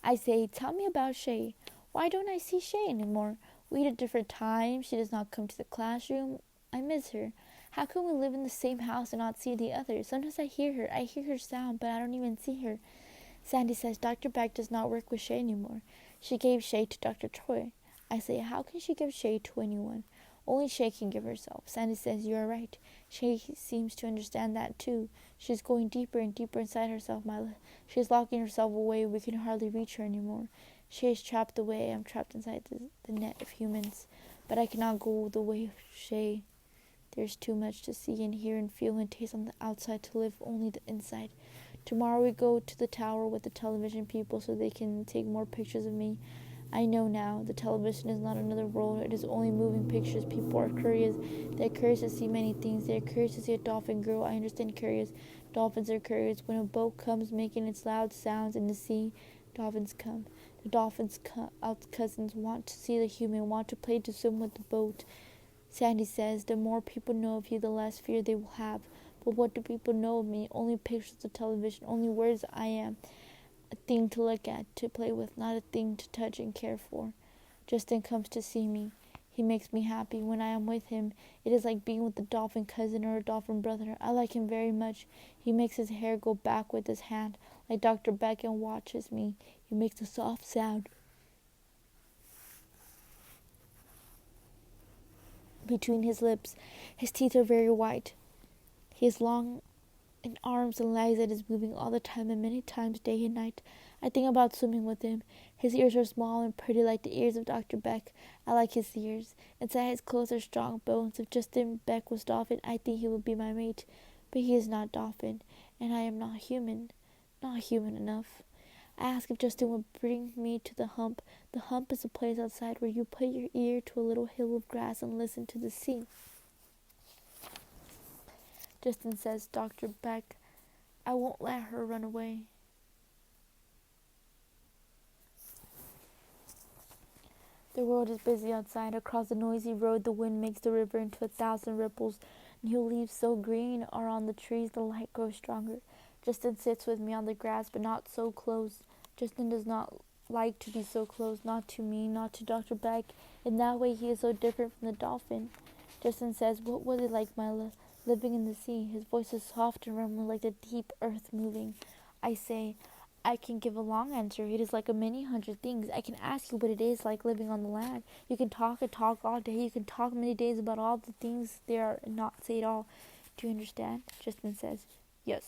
S1: I say, tell me about Shay. Why don't I see Shay anymore? We eat at different times. She does not come to the classroom. I miss her. How can we live in the same house and not see the other? Sometimes I hear her. I hear her sound, but I don't even see her. Sandy says Dr. Beck does not work with Shay anymore. She gave Shay to Dr. Troy. I say, how can she give Shay to anyone? Only Shay can give herself. Sandy says, you are right. Shay seems to understand that too. She is going deeper and deeper inside herself, Mila. She is locking herself away. We can hardly reach her anymore. Shay is trapped away. I am trapped inside the net of humans. But I cannot go the way of Shay. There is too much to see and hear and feel and taste on the outside to live only the inside. Tomorrow we go to the tower with the television people so they can take more pictures of me. I know now, the television is not another world. It is only moving pictures. People are curious. They are curious to see many things. They are curious to see a dolphin grow. I understand curious. Dolphins are curious. When a boat comes making its loud sounds in the sea, dolphins come. The dolphins' cousins want to see the human, want to play to swim with the boat. Sandy says, the more people know of you, the less fear they will have. But what do people know of me? Only pictures of television, only words I am. A thing to look at, to play with, not a thing to touch and care for. Justin comes to see me. He makes me happy. When I am with him, it is like being with a dolphin cousin or a dolphin brother. I like him very much. He makes his hair go back with his hand, like Dr. Beck, and watches me. He makes a soft sound between his lips. His teeth are very white. He is long in arms and legs that is moving all the time and many times day and night. I think about swimming with him. His ears are small and pretty like the ears of Dr. Beck. I like his ears. Inside his clothes are strong bones. If Justin Beck was dolphin, I think he would be my mate. But he is not dolphin, and I am not human. Not human enough. I ask if Justin would bring me to the hump. The hump is a place outside where you put your ear to a little hill of grass and listen to the sea. Justin says, Dr. Beck, I won't let her run away. The world is busy outside. Across the noisy road, the wind makes the river into 1,000 ripples. New leaves so green are on the trees, the light grows stronger. Justin sits with me on the grass, but not so close. Justin does not like to be so close, not to me, not to Dr. Beck. In that way, he is so different from the dolphin. Justin says, what was it like, Mila, living in the sea? His voice is soft and rumbling like the deep earth moving. I say, I can give a long answer. It is like a many hundred things. I can ask you what it is like living on the land. You can talk and talk all day. You can talk many days about all the things there are and not say it all. Do you understand? Justin says, yes.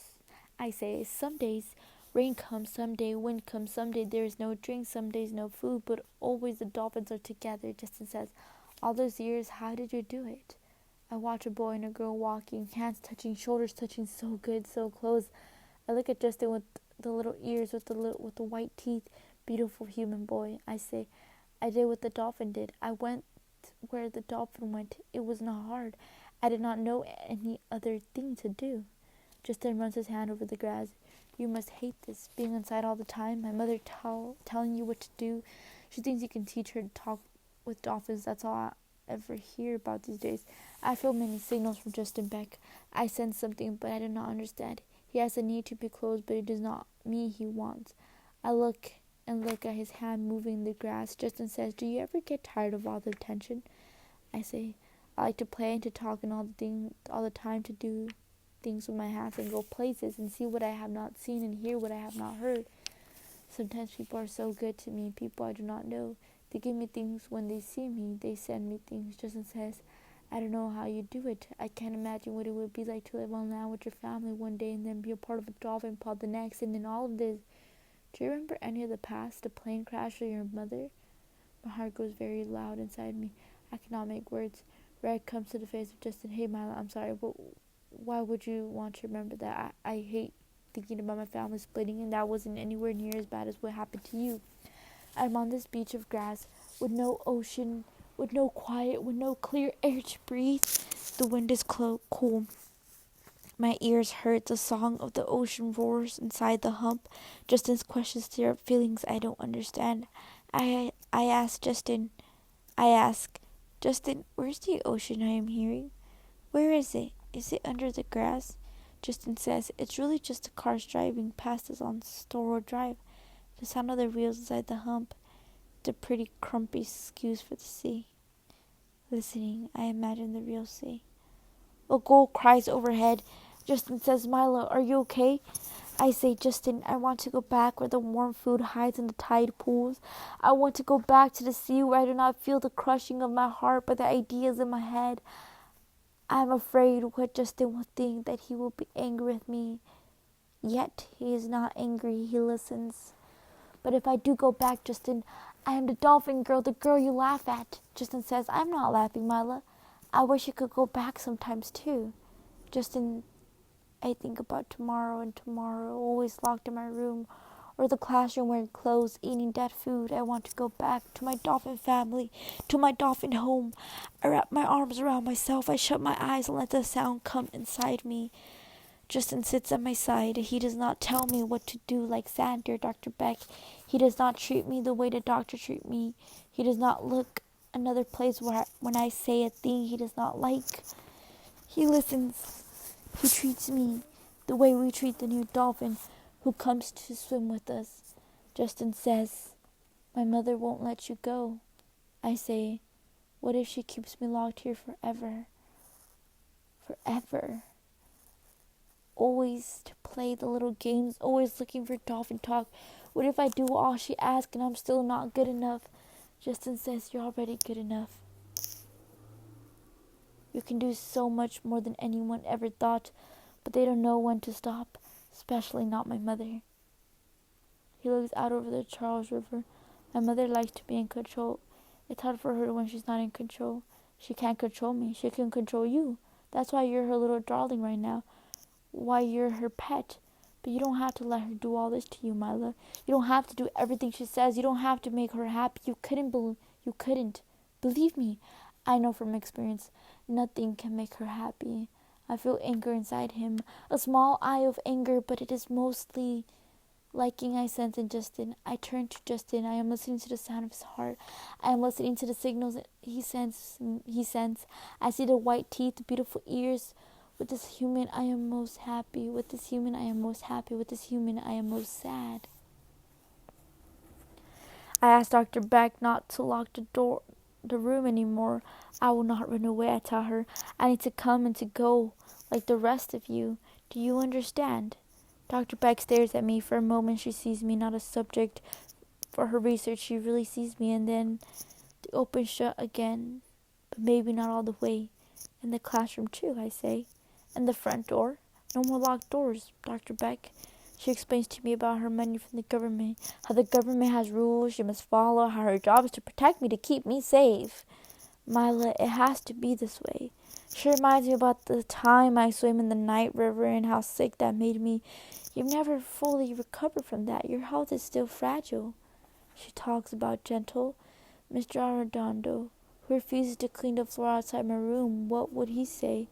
S1: I say, some days rain comes, some day wind comes, some day there is no drink, some days no food, but always the dolphins are together. Justin says, all those years, how did you do it? I watch a boy and a girl walking, hands touching, shoulders touching, so good, so close. I look at Justin with the little ears, with the white teeth, beautiful human boy. I say, I did what the dolphin did. I went where the dolphin went. It was not hard. I did not know any other thing to do. Justin runs his hand over the grass. You must hate this, being inside all the time. My mother telling you what to do. She thinks you can teach her to talk with dolphins. That's all I ever hear about these days. I feel many signals from Justin Beck. I sense something, but I do not understand. He has a need to be close, but it is not me he wants. I look and look at his hand moving in the grass. Justin says, do you ever get tired of all the attention? I say, I like to play and to talk and all the time to do things with my hands and go places and see what I have not seen and hear what I have not heard. Sometimes people are so good to me, people I do not know. They give me things when they see me. They send me things. Justin says, I don't know how you do it. I can't imagine what it would be like to live on land with your family one day and then be a part of a dolphin pod the next, and then all of this. Do you remember any of the past, the plane crash or your mother? My heart goes very loud inside me. I cannot make words. Red comes to the face of Justin. Hey, Mila, I'm sorry, but why would you want to remember that? I hate thinking about my family splitting, and that wasn't anywhere near as bad as what happened to you. I'm on this beach of grass with no ocean, with no quiet, with no clear air to breathe. The wind is cool. My ears hurt. The song of the ocean roars inside the hump. Justin's questions stir up feelings I don't understand. I ask, Justin, where's the ocean I am hearing? Where is it? Is it under the grass? Justin says, it's really just the cars driving past us on Store Road Drive. The sound of the wheels inside the hump. The pretty crumpy excuse for the sea. Listening, I imagine the real sea. A gull cries overhead. Justin says, Milo, are you okay? I say, Justin, I want to go back where the warm food hides in the tide pools. I want to go back to the sea where I do not feel the crushing of my heart but the ideas in my head. I am afraid what Justin will think, that he will be angry with me. Yet he is not angry, he listens. But if I do go back, Justin, I am the dolphin girl, the girl you laugh at. Justin says, I'm not laughing, Mila. I wish you could go back sometimes too. Justin, I think about tomorrow, always locked in my room, or the classroom wearing clothes, eating dead food. I want to go back to my dolphin family, to my dolphin home. I wrap my arms around myself. I shut my eyes and let the sound come inside me. Justin sits at my side. He does not tell me what to do like Sander, Dr. Beck. He does not treat me the way the doctor treat me. He does not look another place when I say a thing he does not like. He listens. He treats me the way we treat the new dolphin who comes to swim with us. Justin says, my mother won't let you go. I say, what if she keeps me locked here forever? Forever. Always to play the little games, always looking for dolphin talk. What if I do all she asks and I'm still not good enough? Justin says, you're already good enough. You can do so much more than anyone ever thought, but they don't know when to stop, especially not my mother. He looks out over the Charles River. My mother likes to be in control. It's hard for her when she's not in control. She can't control me. She can control you. That's why you're her little darling right now. Why you're her pet. But you don't have to let her do all this to you, Mila. You don't have to do everything she says. You don't have to make her happy. You couldn't. Believe me. I know from experience, nothing can make her happy. I feel anger inside him. A small eye of anger, but it is mostly liking I sense in Justin. I turn to Justin. I am listening to the sound of his heart. I am listening to the signals he sends. I see the white teeth, the beautiful ears. With this human, I am most happy. With this human, I am most happy. With this human, I am most sad. I asked Dr. Beck not to lock the room anymore. I will not run away, I tell her. I need to come and to go like the rest of you. Do you understand? Dr. Beck stares at me. For a moment she sees me not a subject for her research. She really sees me, and then the open shut again. But maybe not all the way. In the classroom too, I say. And the front door. No more locked doors, Dr. Beck. She explains to me about her money from the government, how the government has rules she must follow, how her job is to protect me, to keep me safe. Mila, it has to be this way. She reminds me about the time I swam in the night river and how sick that made me. You've never fully recovered from that. Your health is still fragile. She talks about gentle Mr. Arredondo, who refuses to clean the floor outside my room. What would he say?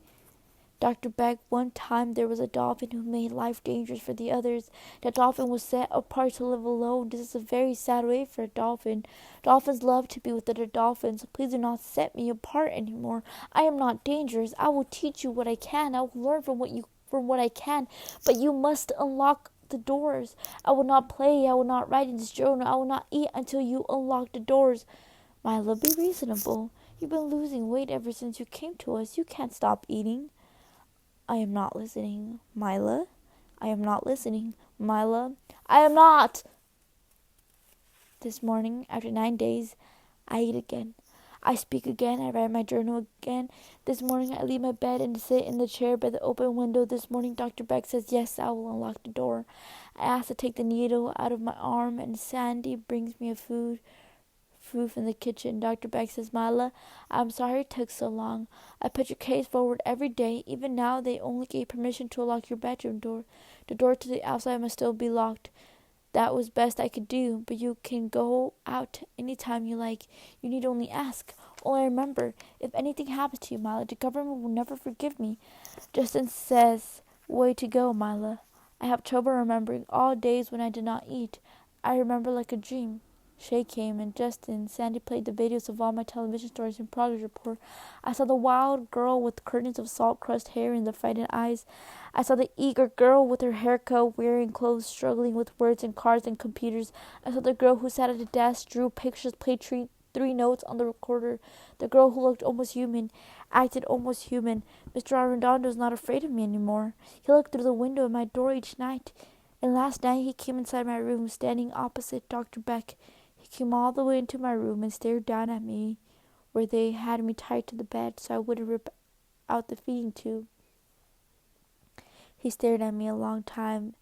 S1: Dr. Beck, one time there was a dolphin who made life dangerous for the others. That dolphin was set apart to live alone. This is a very sad way for a dolphin. Dolphins love to be with other dolphins. Please do not set me apart anymore. I am not dangerous. I will teach you what I can. I will learn from what I can. But you must unlock the doors. I will not play. I will not write in this journal. I will not eat until you unlock the doors. Milo, be reasonable. You've been losing weight ever since you came to us. You can't stop eating. I am not listening, Mila. I am not listening, Mila. I am not! This morning, after 9 days, I eat again. I speak again. I write my journal again. This morning, I leave my bed and sit in the chair by the open window. This morning, Dr. Beck says, yes, I will unlock the door. I ask to take the needle out of my arm, and Sandy brings me food from the kitchen. Dr. Beck says, Mila, I'm sorry it took so long. I put your case forward every day. Even now, they only gave permission to unlock your bedroom door. The door to the outside must still be locked. That was best I could do, but you can go out any time you like. You need only ask. Only remember, if anything happens to you, Mila, the government will never forgive me. Justin says, way to go, Mila. I have trouble remembering all days when I did not eat. I remember like a dream. Shay came, and Justin, Sandy played the videos of all my television stories and progress report. I saw the wild girl with curtains of salt-crusted hair and the frightened eyes. I saw the eager girl with her hair cut, wearing clothes, struggling with words and cards and computers. I saw the girl who sat at a desk, drew pictures, played three notes on the recorder. The girl who looked almost human, acted almost human. Mr. Arredondo is not afraid of me anymore. He looked through the window at my door each night. And last night he came inside my room, standing opposite Dr. Beck. He came all the way into my room and stared down at me where they had me tied to the bed so I wouldn't rip out the feeding tube. He stared at me a long time.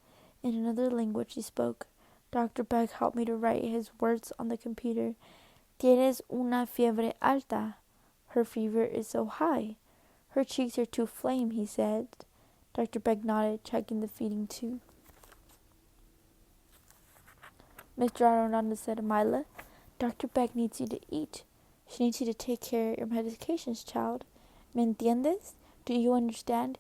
S1: In another language he spoke. Dr. Beck helped me to write his words on the computer. Tienes una fiebre alta. Her fever is so high. Her cheeks are too flame, he said. Dr. Beck nodded, checking the feeding tube. Mr. Arredondo said, Mila, Dr. Beck needs you to eat. She needs you to take care of your medications, child. ¿Me entiendes? Do you understand?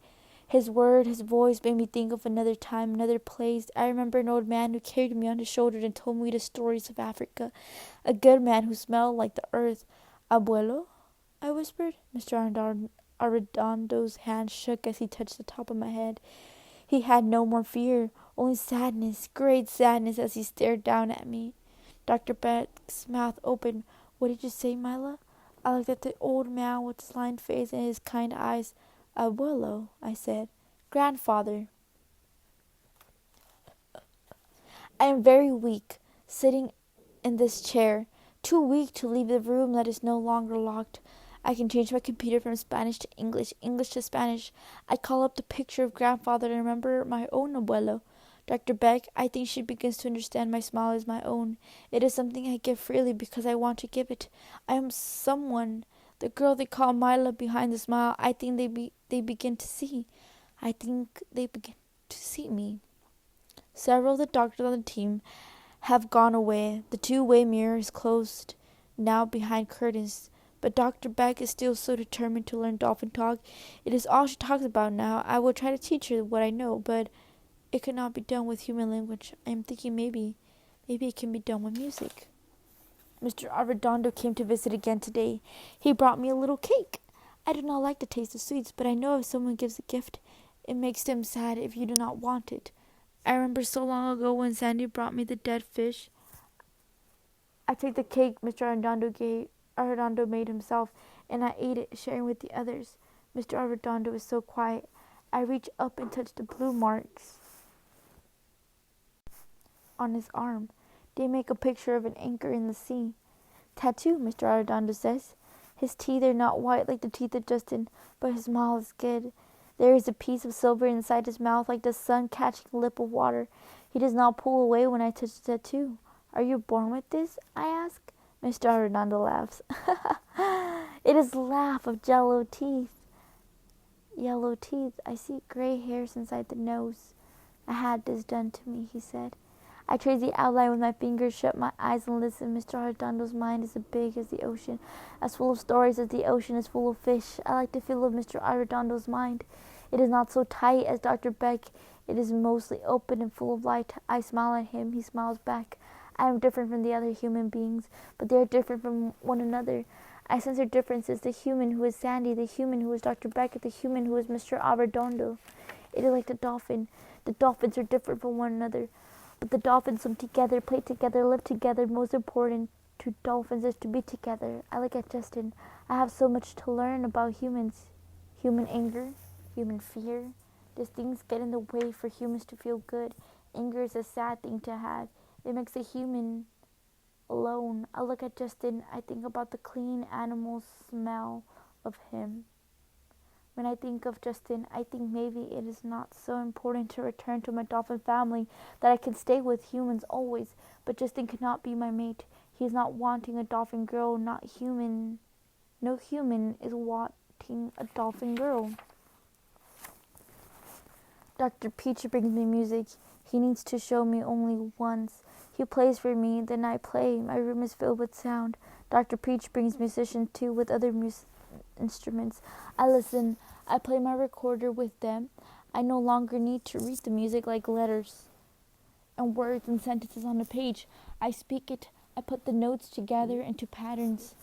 S1: His word, his voice made me think of another time, another place. I remember an old man who carried me on his shoulder and told me the stories of Africa. A good man who smelled like the earth. Abuelo? I whispered. Mr. Arredondo's hand shook as he touched the top of my head. He had no more fear, only sadness, great sadness, as he stared down at me. Dr. Beck's mouth opened. What did you say, Mila? I looked at the old man with his lined face and his kind eyes. Abuelo, I said. Grandfather. I am very weak, sitting in this chair, too weak to leave the room that is no longer locked. I can change my computer from Spanish to English, English to Spanish. I call up the picture of grandfather and remember my own abuelo. Dr. Beck, I think she begins to understand my smile is my own. It is something I give freely because I want to give it. I am someone. The girl they call Mila behind the smile, I think they begin to see. I think they begin to see me. Several of the doctors on the team have gone away. The two-way mirror is closed now behind curtains. But Dr. Beck is still so determined to learn dolphin talk. It is all she talks about now. I will try to teach her what I know, but it could not be done with human language. I am thinking maybe it can be done with music. Mr. Arredondo came to visit again today. He brought me a little cake. I do not like the taste of sweets, but I know if someone gives a gift, it makes them sad if you do not want it. I remember so long ago when Sandy brought me the dead fish. I took the cake Mr. Arredondo made himself, and I ate it, sharing with the others. Mr. Arredondo was so quiet. I reached up and touched the blue marks on his arm. They make a picture of an anchor in the sea. Tattoo, Mr. Arredondo says. His teeth are not white like the teeth of Justin, but his smile is good. There is a piece of silver inside his mouth like the sun catching a lip of water. He does not pull away when I touch the tattoo. Are you born with this? I ask. Mr. Arredondo laughs. It is a laugh of jello teeth. yellow teeth. I see gray hairs inside the nose. I had this done to me, he said. I traced the outline with my fingers, shut my eyes, and listened. Mr. Ardondo's mind is as big as the ocean, as full of stories as the ocean is full of fish. I like the feel of Mr. Ardondo's mind. It is not so tight as Dr. Beck. It is mostly open and full of light. I smile at him. He smiles back. I am different from the other human beings, but they are different from one another. I sense their differences. The human who is Sandy, the human who is Dr. Beck, the human who is Mr. Arredondo. It is like the dolphin. The dolphins are different from one another, but the dolphins swim together, play together, live together. Most important to dolphins is to be together. I look at Justin. I have so much to learn about humans. Human anger, human fear. These things get in the way for humans to feel good. Anger is a sad thing to have. It makes a human alone. I look at Justin. I think about the clean animal smell of him. When I think of Justin, I think maybe it is not so important to return to my dolphin family, that I can stay with humans always, but Justin cannot be my mate. He is not wanting a dolphin girl, not human. No human is wanting a dolphin girl. Dr. Peach brings me music. He needs to show me only once. He plays for me, then I play. My room is filled with sound. Dr. Peach brings musicians too with other instruments. I listen. I play my recorder with them. I no longer need to read the music like letters and words and sentences on a page. I speak it. I put the notes together into patterns.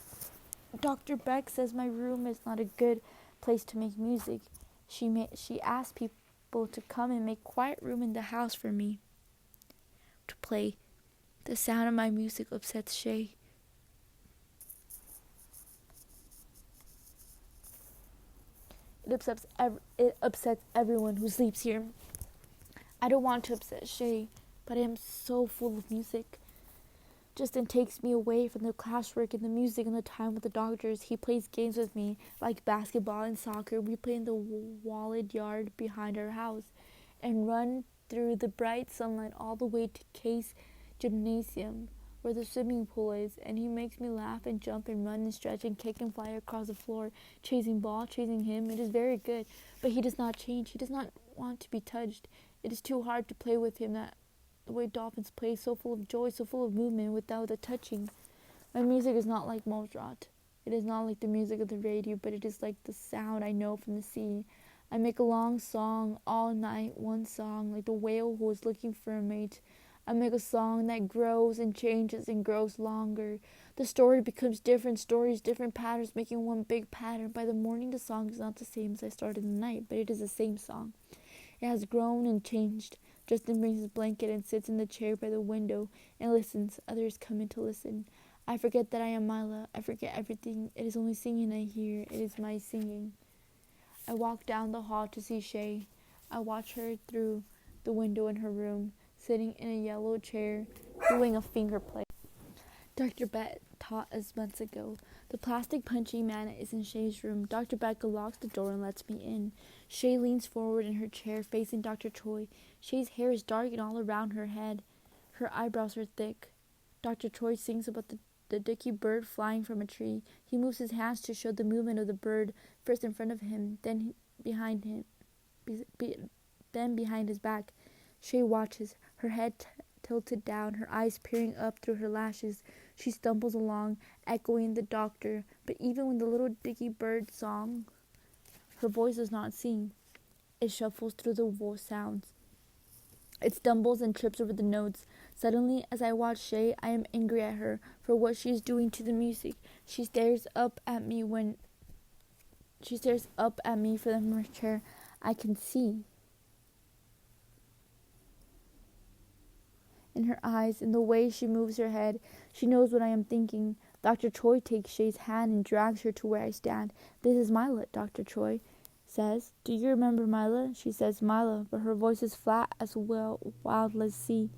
S1: Dr. Beck says my room is not a good place to make music. She asked people to come and make quiet room in the house for me to play. The sound of my music upsets Shay. It upsets everyone who sleeps here. I don't want to upset Shay, but I am so full of music. Justin takes me away from the classwork and the music and the time with the doctors. He plays games with me, like basketball and soccer. We play in the walled yard behind our house and run through the bright sunlight all the way to Case Gymnasium, where the swimming pool is, and he makes me laugh and jump and run and stretch and kick and fly across the floor, chasing ball, chasing him. It is very good, but he does not change. He does not want to be touched. It is too hard to play with him, that the way dolphins play, so full of joy, so full of movement, without the touching. My music is not like Mozart. It is not like the music of the radio, but it is like the sound I know from the sea. I make a long song all night, one song, like the whale who is looking for a mate. I make a song that grows and changes and grows longer. The story becomes different stories, different patterns, making one big pattern. By the morning, the song is not the same as I started in the night, but it is the same song. It has grown and changed. Justin brings his blanket and sits in the chair by the window and listens. Others come in to listen. I forget that I am Mila. I forget everything. It is only singing I hear. It is my singing. I walk down the hall to see Shay. I watch her through the window in her room, sitting in a yellow chair, doing a finger play. Dr. Beck taught us months ago. The plastic punching man is in Shay's room. Dr. Beck locks the door and lets me in. Shay leans forward in her chair, facing Dr. Choi. Shay's hair is dark and all around her head. Her eyebrows are thick. Dr. Choi sings about the dicky bird flying from a tree. He moves his hands to show the movement of the bird, first in front of him, then behind him, then behind his back. Shay watches, her head tilted down, her eyes peering up through her lashes. She stumbles along, echoing the doctor, but even when the little dicky bird song, her voice does not sing. It shuffles through the sounds. It stumbles and trips over the notes. Suddenly, as I watch Shay, I am angry at her for what she is doing to the music. She stares up at me from her chair. I can see in her eyes, in the way she moves her head. She knows what I am thinking. Dr. Choi takes Shay's hand and drags her to where I stand. This is Mila, Dr. Choi says. Do you remember Mila? She says Mila, but her voice is flat as wild as sea.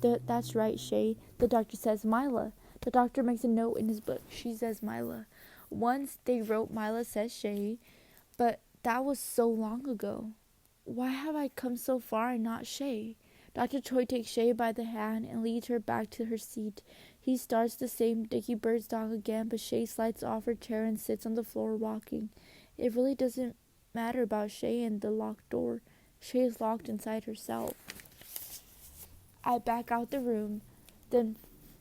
S1: That's right, Shay. The doctor says Mila. The doctor makes a note in his book. She says Mila. Once they wrote Mila says Shay, but that was so long ago. Why have I come so far and not Shay? Dr. Choi takes Shay by the hand and leads her back to her seat. He starts the same dicky bird song again, but Shay slides off her chair and sits on the floor walking. It really doesn't
S2: matter about Shay and the locked door? Shay is locked inside herself. I back out the room. The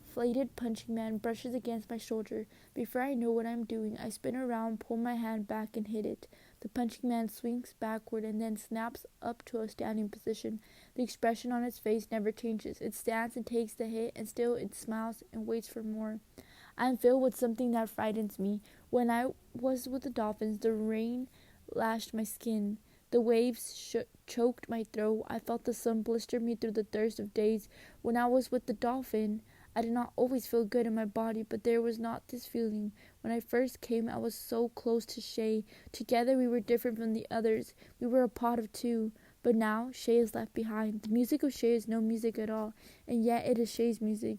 S2: inflated punching man brushes against my shoulder. Before I know what I'm doing, I spin around, pull my hand back, and hit it. The punching man swings backward and then snaps up to a standing position. The expression on its face never changes. It stands and takes the hit, and still it smiles and waits for more. I am filled with something that frightens me. When I was with the Dolphins, the rain lashed my skin. The waves choked my throat. I felt the sun blister me through the thirst of days. When I was with the dolphin, I did not always feel good in my body, but there was not this feeling. When I first came, I was so close to Shay. Together we were different from the others. We were a pot of two. But now Shay is left behind. The music of Shay is no music at all, and yet it is Shay's music.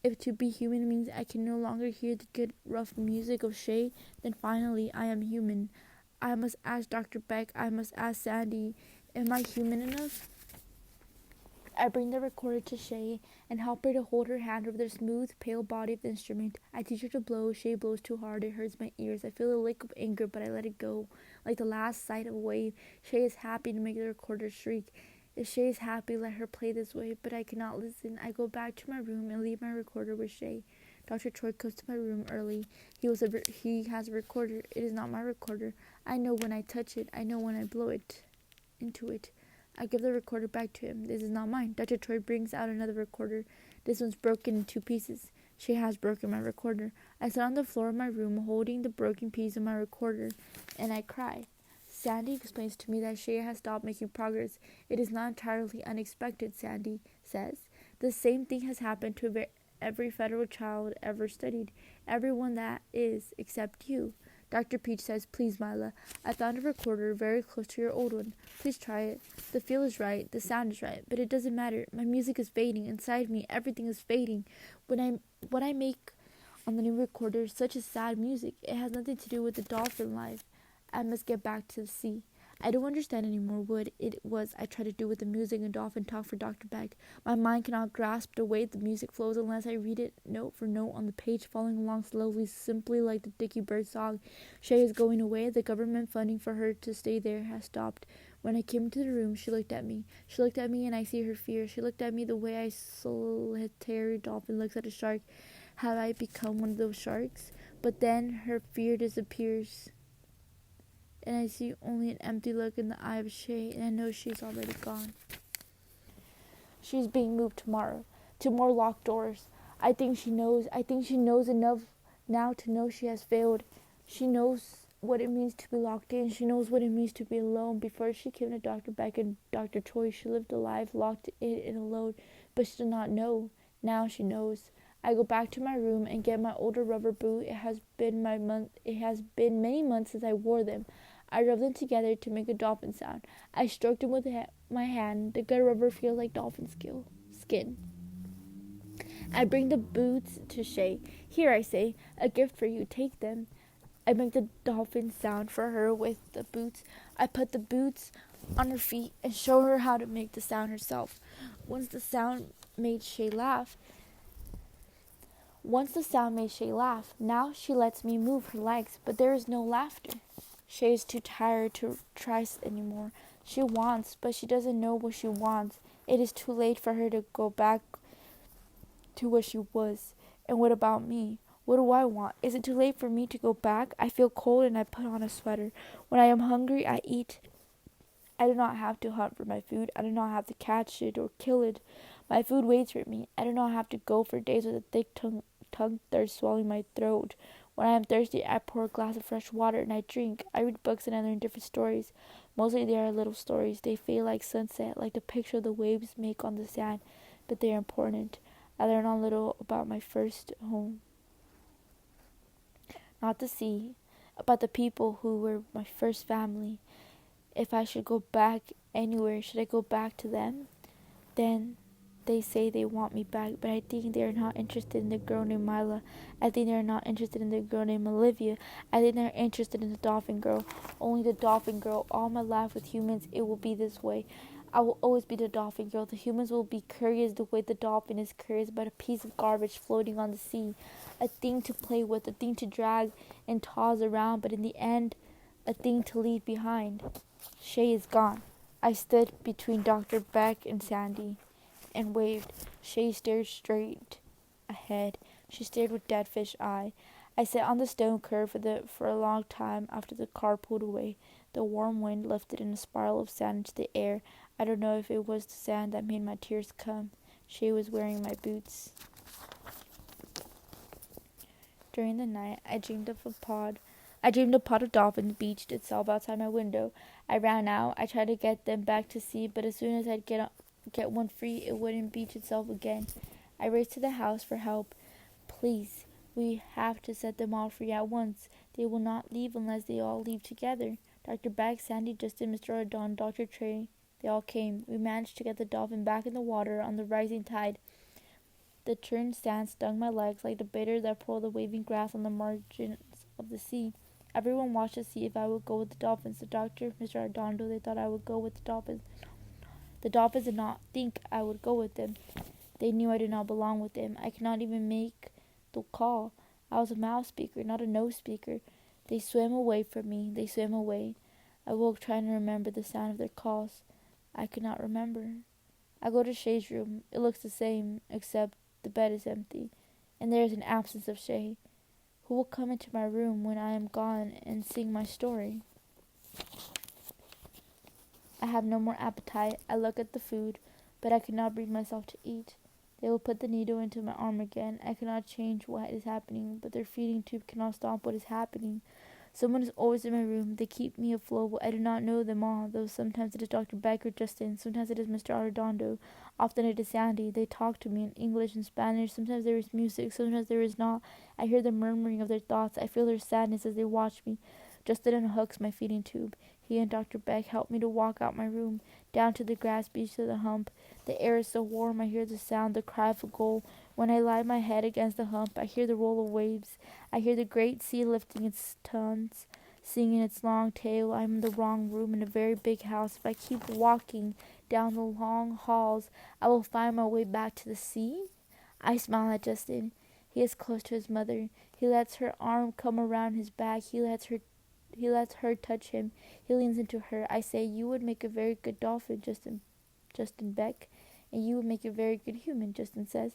S2: If to be human means I can no longer hear the good rough music of Shay, then finally I am human. I must ask Dr. Beck, I must ask Sandy, am I human enough? I bring the recorder to Shay and help her to hold her hand over the smooth, pale body of the instrument. I teach her to blow. Shay blows too hard. It hurts my ears. I feel a lick of anger, but I let it go. Like the last sight of a wave, Shay is happy to make the recorder shriek. If Shay is happy, let her play this way, but I cannot listen. I go back to my room and leave my recorder with Shay. Dr. Troy comes to my room early. He has a recorder. It is not my recorder. I know when I touch it. I know when I blow it into it. I give the recorder back to him. This is not mine. Dr. Troy brings out another recorder. This one's broken in 2 pieces. She has broken my recorder. I sit on the floor of my room holding the broken piece of my recorder, and I cry. Sandy explains to me that Shay has stopped making progress. It is not entirely unexpected, Sandy says. The same thing has happened to every federal child ever studied. Everyone that is, except you. Dr. Peach says, please, Mila, I found a recorder very close to your old one. Please try it. The feel is right, the sound is right, but it doesn't matter. My music is fading. Inside me, everything is fading. What I make on the new recorder is such a sad music. It has nothing to do with the dolphin life. I must get back to the sea. I don't understand anymore what it was I tried to do with the music and dolphin talk for Dr. Beck. My mind cannot grasp the way the music flows unless I read it note for note on the page, following along slowly, simply like the Dickie Bird song. Shay is going away. The government funding for her to stay there has stopped. When I came into the room, she looked at me. She looked at me and I see her fear. She looked at me the way a solitary dolphin looks at a shark. Have I become one of those sharks? But then her fear disappears, and I see only an empty look in the eye of Shay, and I know she's already gone. She's being moved tomorrow, to more locked doors. I think she knows enough now to know she has failed. She knows what it means to be locked in. She knows what it means to be alone. Before she came to Dr. Beck and Dr. Troy, she lived a life locked in and alone, but she did not know. Now she knows. I go back to my room and get my older rubber boot. It has been many months since I wore them. I rub them together to make a dolphin sound. I stroke them with my hand. The good rubber feels like dolphin skin. I bring the boots to Shay. Here, I say, a gift for you. Take them. I make the dolphin sound for her with the boots. I put the boots on her feet and show her how to make the sound herself. Once the sound made Shay laugh, now she lets me move her legs, but there is no laughter. Shay is too tired to try anymore. She wants, but she doesn't know what she wants. It is too late for her to go back to what she was. And what about me? What do I want? Is it too late for me to go back? I feel cold and I put on a sweater. When I am hungry, I eat. I do not have to hunt for my food. I do not have to catch it or kill it. My food waits for me. I do not have to go for days with a thick tongue thirst swelling my throat. When I am thirsty, I pour a glass of fresh water and I drink. I read books and I learn different stories. Mostly they are little stories. They fade like sunset, like the picture the waves make on the sand, but they are important. I learn a little about my first home. Not the sea, about the people who were my first family. If I should go back anywhere, should I go back to them? Then they say they want me back, but I think they are not interested in the girl named Mila. I think they are not interested in the girl named Olivia. I think they are interested in the dolphin girl. Only the dolphin girl. All my life with humans, it will be this way. I will always be the dolphin girl. The humans will be curious the way the dolphin is curious about a piece of garbage floating on the sea. A thing to play with, a thing to drag and toss around, but in the end,
S1: a thing to leave behind. Shay is gone. I stood between Dr. Beck and Sandy and waved. Shay stared straight ahead. She stared with dead fish eye. I sat on the stone curb for a long time after the car pulled away. The warm wind lifted in a spiral of sand into the air. I don't know if it was the sand that made my tears come. Shay was wearing my boots. During the night, I dreamed a pod of dolphins beached itself outside my window. I ran out. I tried to get them back to sea, but as soon as I'd get one free, it wouldn't beach itself again. I raced to the house for help. Please, we have to set them all free at once. They will not leave unless they all leave together. Dr. Bagg, Sandy, Justin, Mr. Ardon, Dr. Trey, they all came. We managed to get the dolphin back in the water on the rising tide. The churned sand stung my legs like the bitter that pulled the waving grass on the margins of the sea. Everyone watched to see if I would go with the dolphins. The doctor, Mr. Ardondo, they thought I would go with the dolphins. The dolphins did not think I would go with them. They knew I did not belong with them. I could not even make the call. I was a mouth speaker, not a nose speaker. They swam away from me. They swam away. I woke trying to remember the sound of their calls. I could not remember. I go to Shay's room. It looks the same, except the bed is empty, and there is an absence of Shay. Who will come into my room when I am gone and sing my story? I have no more appetite. I look at the food, but I cannot bring myself to eat. They will put the needle into my arm again. I cannot change what is happening, but their feeding tube cannot stop what is happening. Someone is always in my room. They keep me afloat, but I do not know them all, though sometimes it is Dr. Beck or Justin, sometimes it is Mr. Arredondo, often it is Sandy. They talk to me in English and Spanish. Sometimes there is music, sometimes there is not. I hear the murmuring of their thoughts. I feel their sadness as they watch me. Justin unhooks my feeding tube. He and Dr. Beck help me to walk out my room, down to the grass beach to the hump. The air is so warm, I hear the sound, the cry of a gull. When I lie my head against the hump, I hear the roll of waves. I hear the great sea lifting its tons, singing its long tail. I'm in the wrong room in a very big house. If I keep walking down the long halls, I will find my way back to the sea. I smile at Justin. He is close to his mother. He lets her arm come around his back. He lets her touch him. He leans into her. I say, you would make a very good dolphin, Justin Beck, and you would make a very good human, Justin says.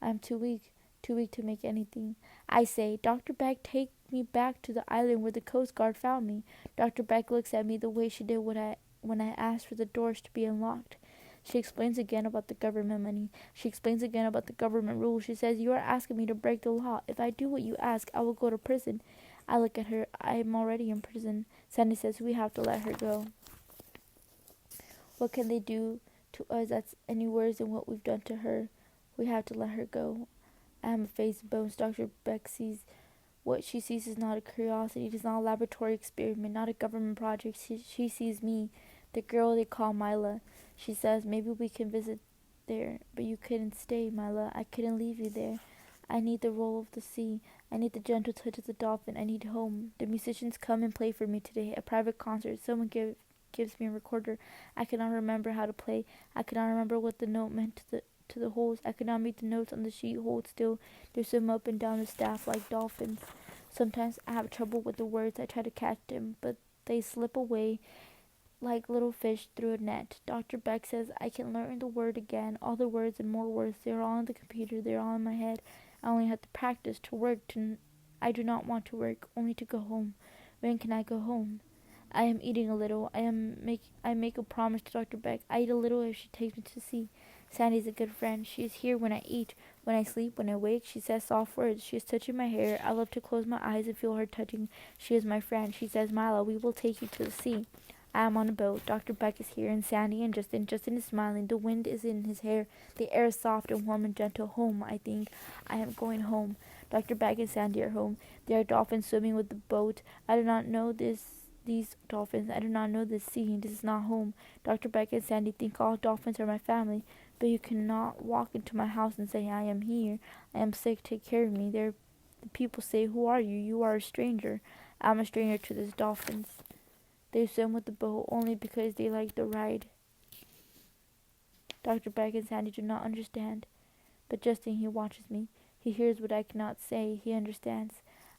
S1: I am too weak to make anything. I say, Dr. Beck, take me back to the island where the Coast Guard found me. Dr. Beck looks at me the way she did when I asked for the doors to be unlocked. She explains again about the government money. She explains again about the government rules. She says, you are asking me to break the law. If I do what you ask, I will go to prison. I look at her. I am already in prison. Sandy says, we have to let her go. What can they do to us that's any worse than what we've done to her? We have to let her go. I am a face of bones. Dr. Beck sees what she sees is not a curiosity. It is not a laboratory experiment, not a government project. She sees me, the girl they call Mila. She says, maybe we can visit there, but you couldn't stay, Mila. I couldn't leave you there. I need the roll of the sea. I need the gentle touch of the dolphin. I need home. The musicians come and play for me today. A private concert. Someone gives me a recorder. I cannot remember how to play. I cannot remember what the note meant to the holes. I could not make the notes on the sheet hold still. They swim up and down the staff like dolphins. Sometimes I have trouble with the words. I try to catch them, but they slip away like little fish through a net. Dr. Beck says I can learn the word again, all the words and more words. They are all on the computer. They are all in my head. I only have to practice to work. I do not want to work, only to go home. When can I go home? I am eating a little. I make a promise to Dr. Beck. I eat a little if she takes me to sea. Sandy is a good friend. She is here when I eat, when I sleep, when I wake. She says soft words. She is touching my hair. I love to close my eyes and feel her touching. She is my friend. She says, Milo, we will take you to the sea. I am on a boat. Dr. Beck is here, and Sandy and Justin. Justin is smiling. The wind is in his hair. The air is soft and warm and gentle. Home, I think. I am going home. Dr. Beck and Sandy are home. There are dolphins swimming with the boat. I do not know these dolphins. I do not know this sea. This is not home. Dr. Beck and Sandy think all dolphins are my family, but you cannot walk into my house and say, I am here. I am sick. Take care of me. The people say, who are you? You are a stranger. I am a stranger to these dolphins. They swim with the boat only because they like the ride. Dr. Beck and Sandy do not understand, but Justin, he watches me. He hears what I cannot say. He understands.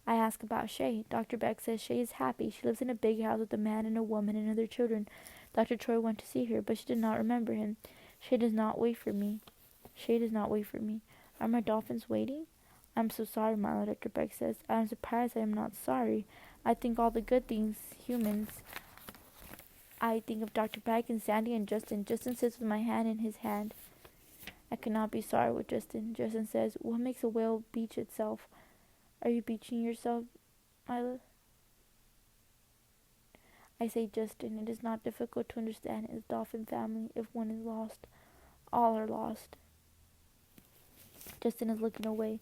S1: I ask about Shay. Dr. Beck says Shay is happy. She lives in a big house with a man and a woman and other children. Dr. Troy went to see her, but she did not remember him. Shay does not wait for me. Shay does not wait for me. Are my dolphins waiting? I'm so sorry, Milo, Dr. Beck says. I am surprised I am not sorry. I think all the good things, humans. I think of Dr. Beck and Sandy and Justin. Justin sits with my hand in his hand. I cannot be sorry with Justin. Justin says, what makes a whale beach itself? Are you beaching yourself, Milo? I say, Justin, it is not difficult to understand in the dolphin family. If one is lost, all are lost. Justin is looking away.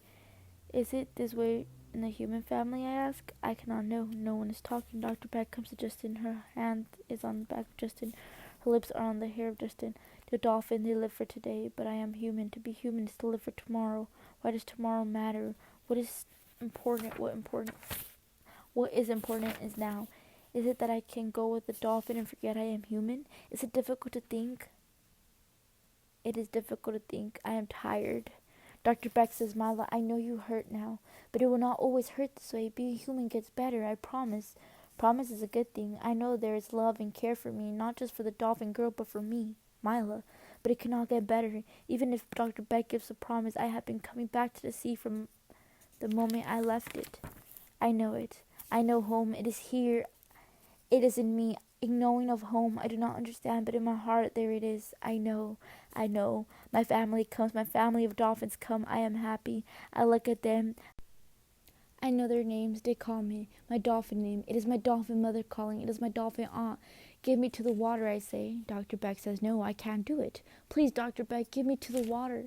S1: Is it this way in the human family, I ask? I cannot know. No one is talking. Dr. Beck comes to Justin. Her hand is on the back of Justin. Her lips are on the hair of Justin. The dolphin, they live for today, but I am human. To be human is to live for tomorrow. Why does tomorrow matter? What is important? What is important is now. Is it that I can go with the dolphin and forget I am human? Is it difficult to think? It is difficult to think. I am tired. Dr. Beck says, Mila, I know you hurt now, but it will not always hurt this way. Being human gets better, I promise. Promise is a good thing. I know there is love and care for me, not just for the dolphin girl, but for me, Mila. But it cannot get better. Even if Dr. Beck gives a promise, I have been coming back to the sea from the moment I left it. I know it. I know home. It is here. It is in me. In knowing of home, I do not understand, but in my heart there it is. I know. I know. My family comes. My family of dolphins come. I am happy. I look at them. I know their names. They call me. My dolphin name. It is my dolphin mother calling. It is my dolphin aunt. Give me to the water, I say. Dr. Beck says, no, I can't do it. Please, Dr. Beck, give me to the water.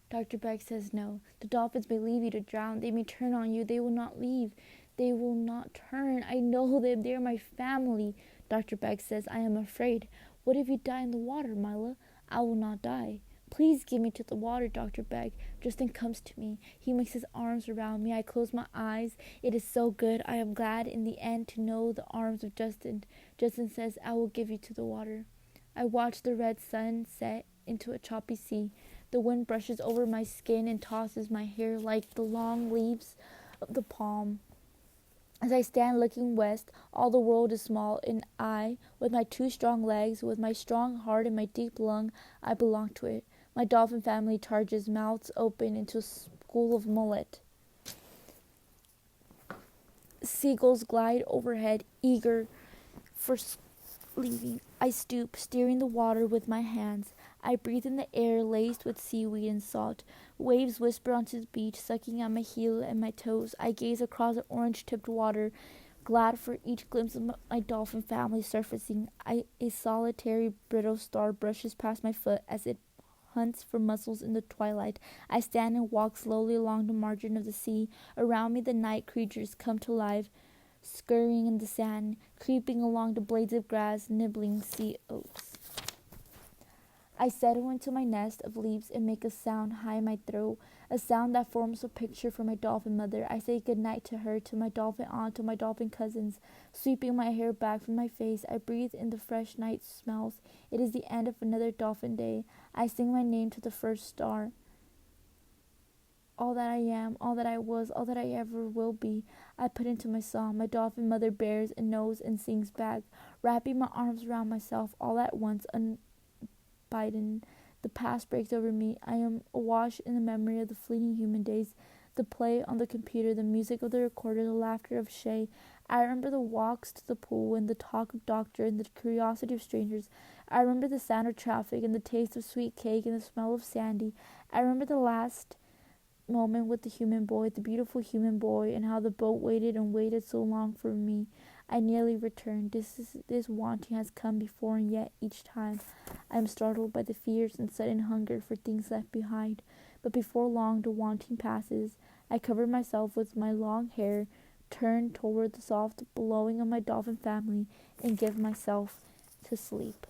S1: Dr. Beck says, no. The dolphins may leave you to drown. They may turn on you. They will not leave. They will not turn. I know them. They are my family. Dr. Beck says, I am afraid. What if you die in the water, Mila? I will not die. Please give me to the water, Dr. Beck. Justin comes to me. He makes his arms around me. I close my eyes. It is so good. I am glad in the end to know the arms of Justin. Justin says, I will give you to the water. I watch the red sun set into a choppy sea. The wind brushes over my skin and tosses my hair like the long leaves of the palm. As I stand looking west, all the world is small, and I, with my 2 strong legs, with my strong heart and my deep lung, I belong to it. My dolphin family charges, mouths open into a school of mullet. Seagulls glide overhead, eager for leaving. I stoop, steering the water with my hands. I breathe in the air laced with seaweed and salt. Waves whisper onto the beach, sucking at my heel and my toes. I gaze across the orange-tipped water, glad for each glimpse of my dolphin family surfacing. A solitary brittle star brushes past my foot as it hunts for mussels in the twilight. I stand and walk slowly along the margin of the sea. Around me the night creatures come to life, scurrying in the sand, creeping along the blades of grass, nibbling sea oats. I settle into my nest of leaves and make a sound high in my throat, a sound that forms a picture for my dolphin mother. I say good night to her, to my dolphin aunt, to my dolphin cousins. Sweeping my hair back from my face, I breathe in the fresh night smells. It is the end of another dolphin day. I sing my name to the first star. All that I am, all that I was, all that I ever will be, I put into my song. My dolphin mother bears and knows and sings back, wrapping my arms around myself all at once, Biden. The past breaks over me. I am awash in the memory of the fleeting human days, the play on the computer, the music of the recorder, the laughter of Shay. I remember the walks to the pool and the talk of doctor and the curiosity of strangers. I remember the sound of traffic and the taste of sweet cake and the smell of Sandy. I remember the last moment with the human boy, the beautiful human boy, and how the boat waited and waited so long for me. I nearly returned. This wanting has come before, and yet each time I am startled by the fears and sudden hunger for things left behind. But before long the wanting passes. I cover myself with my long hair, turn toward the soft blowing of my dolphin family, and give myself to sleep.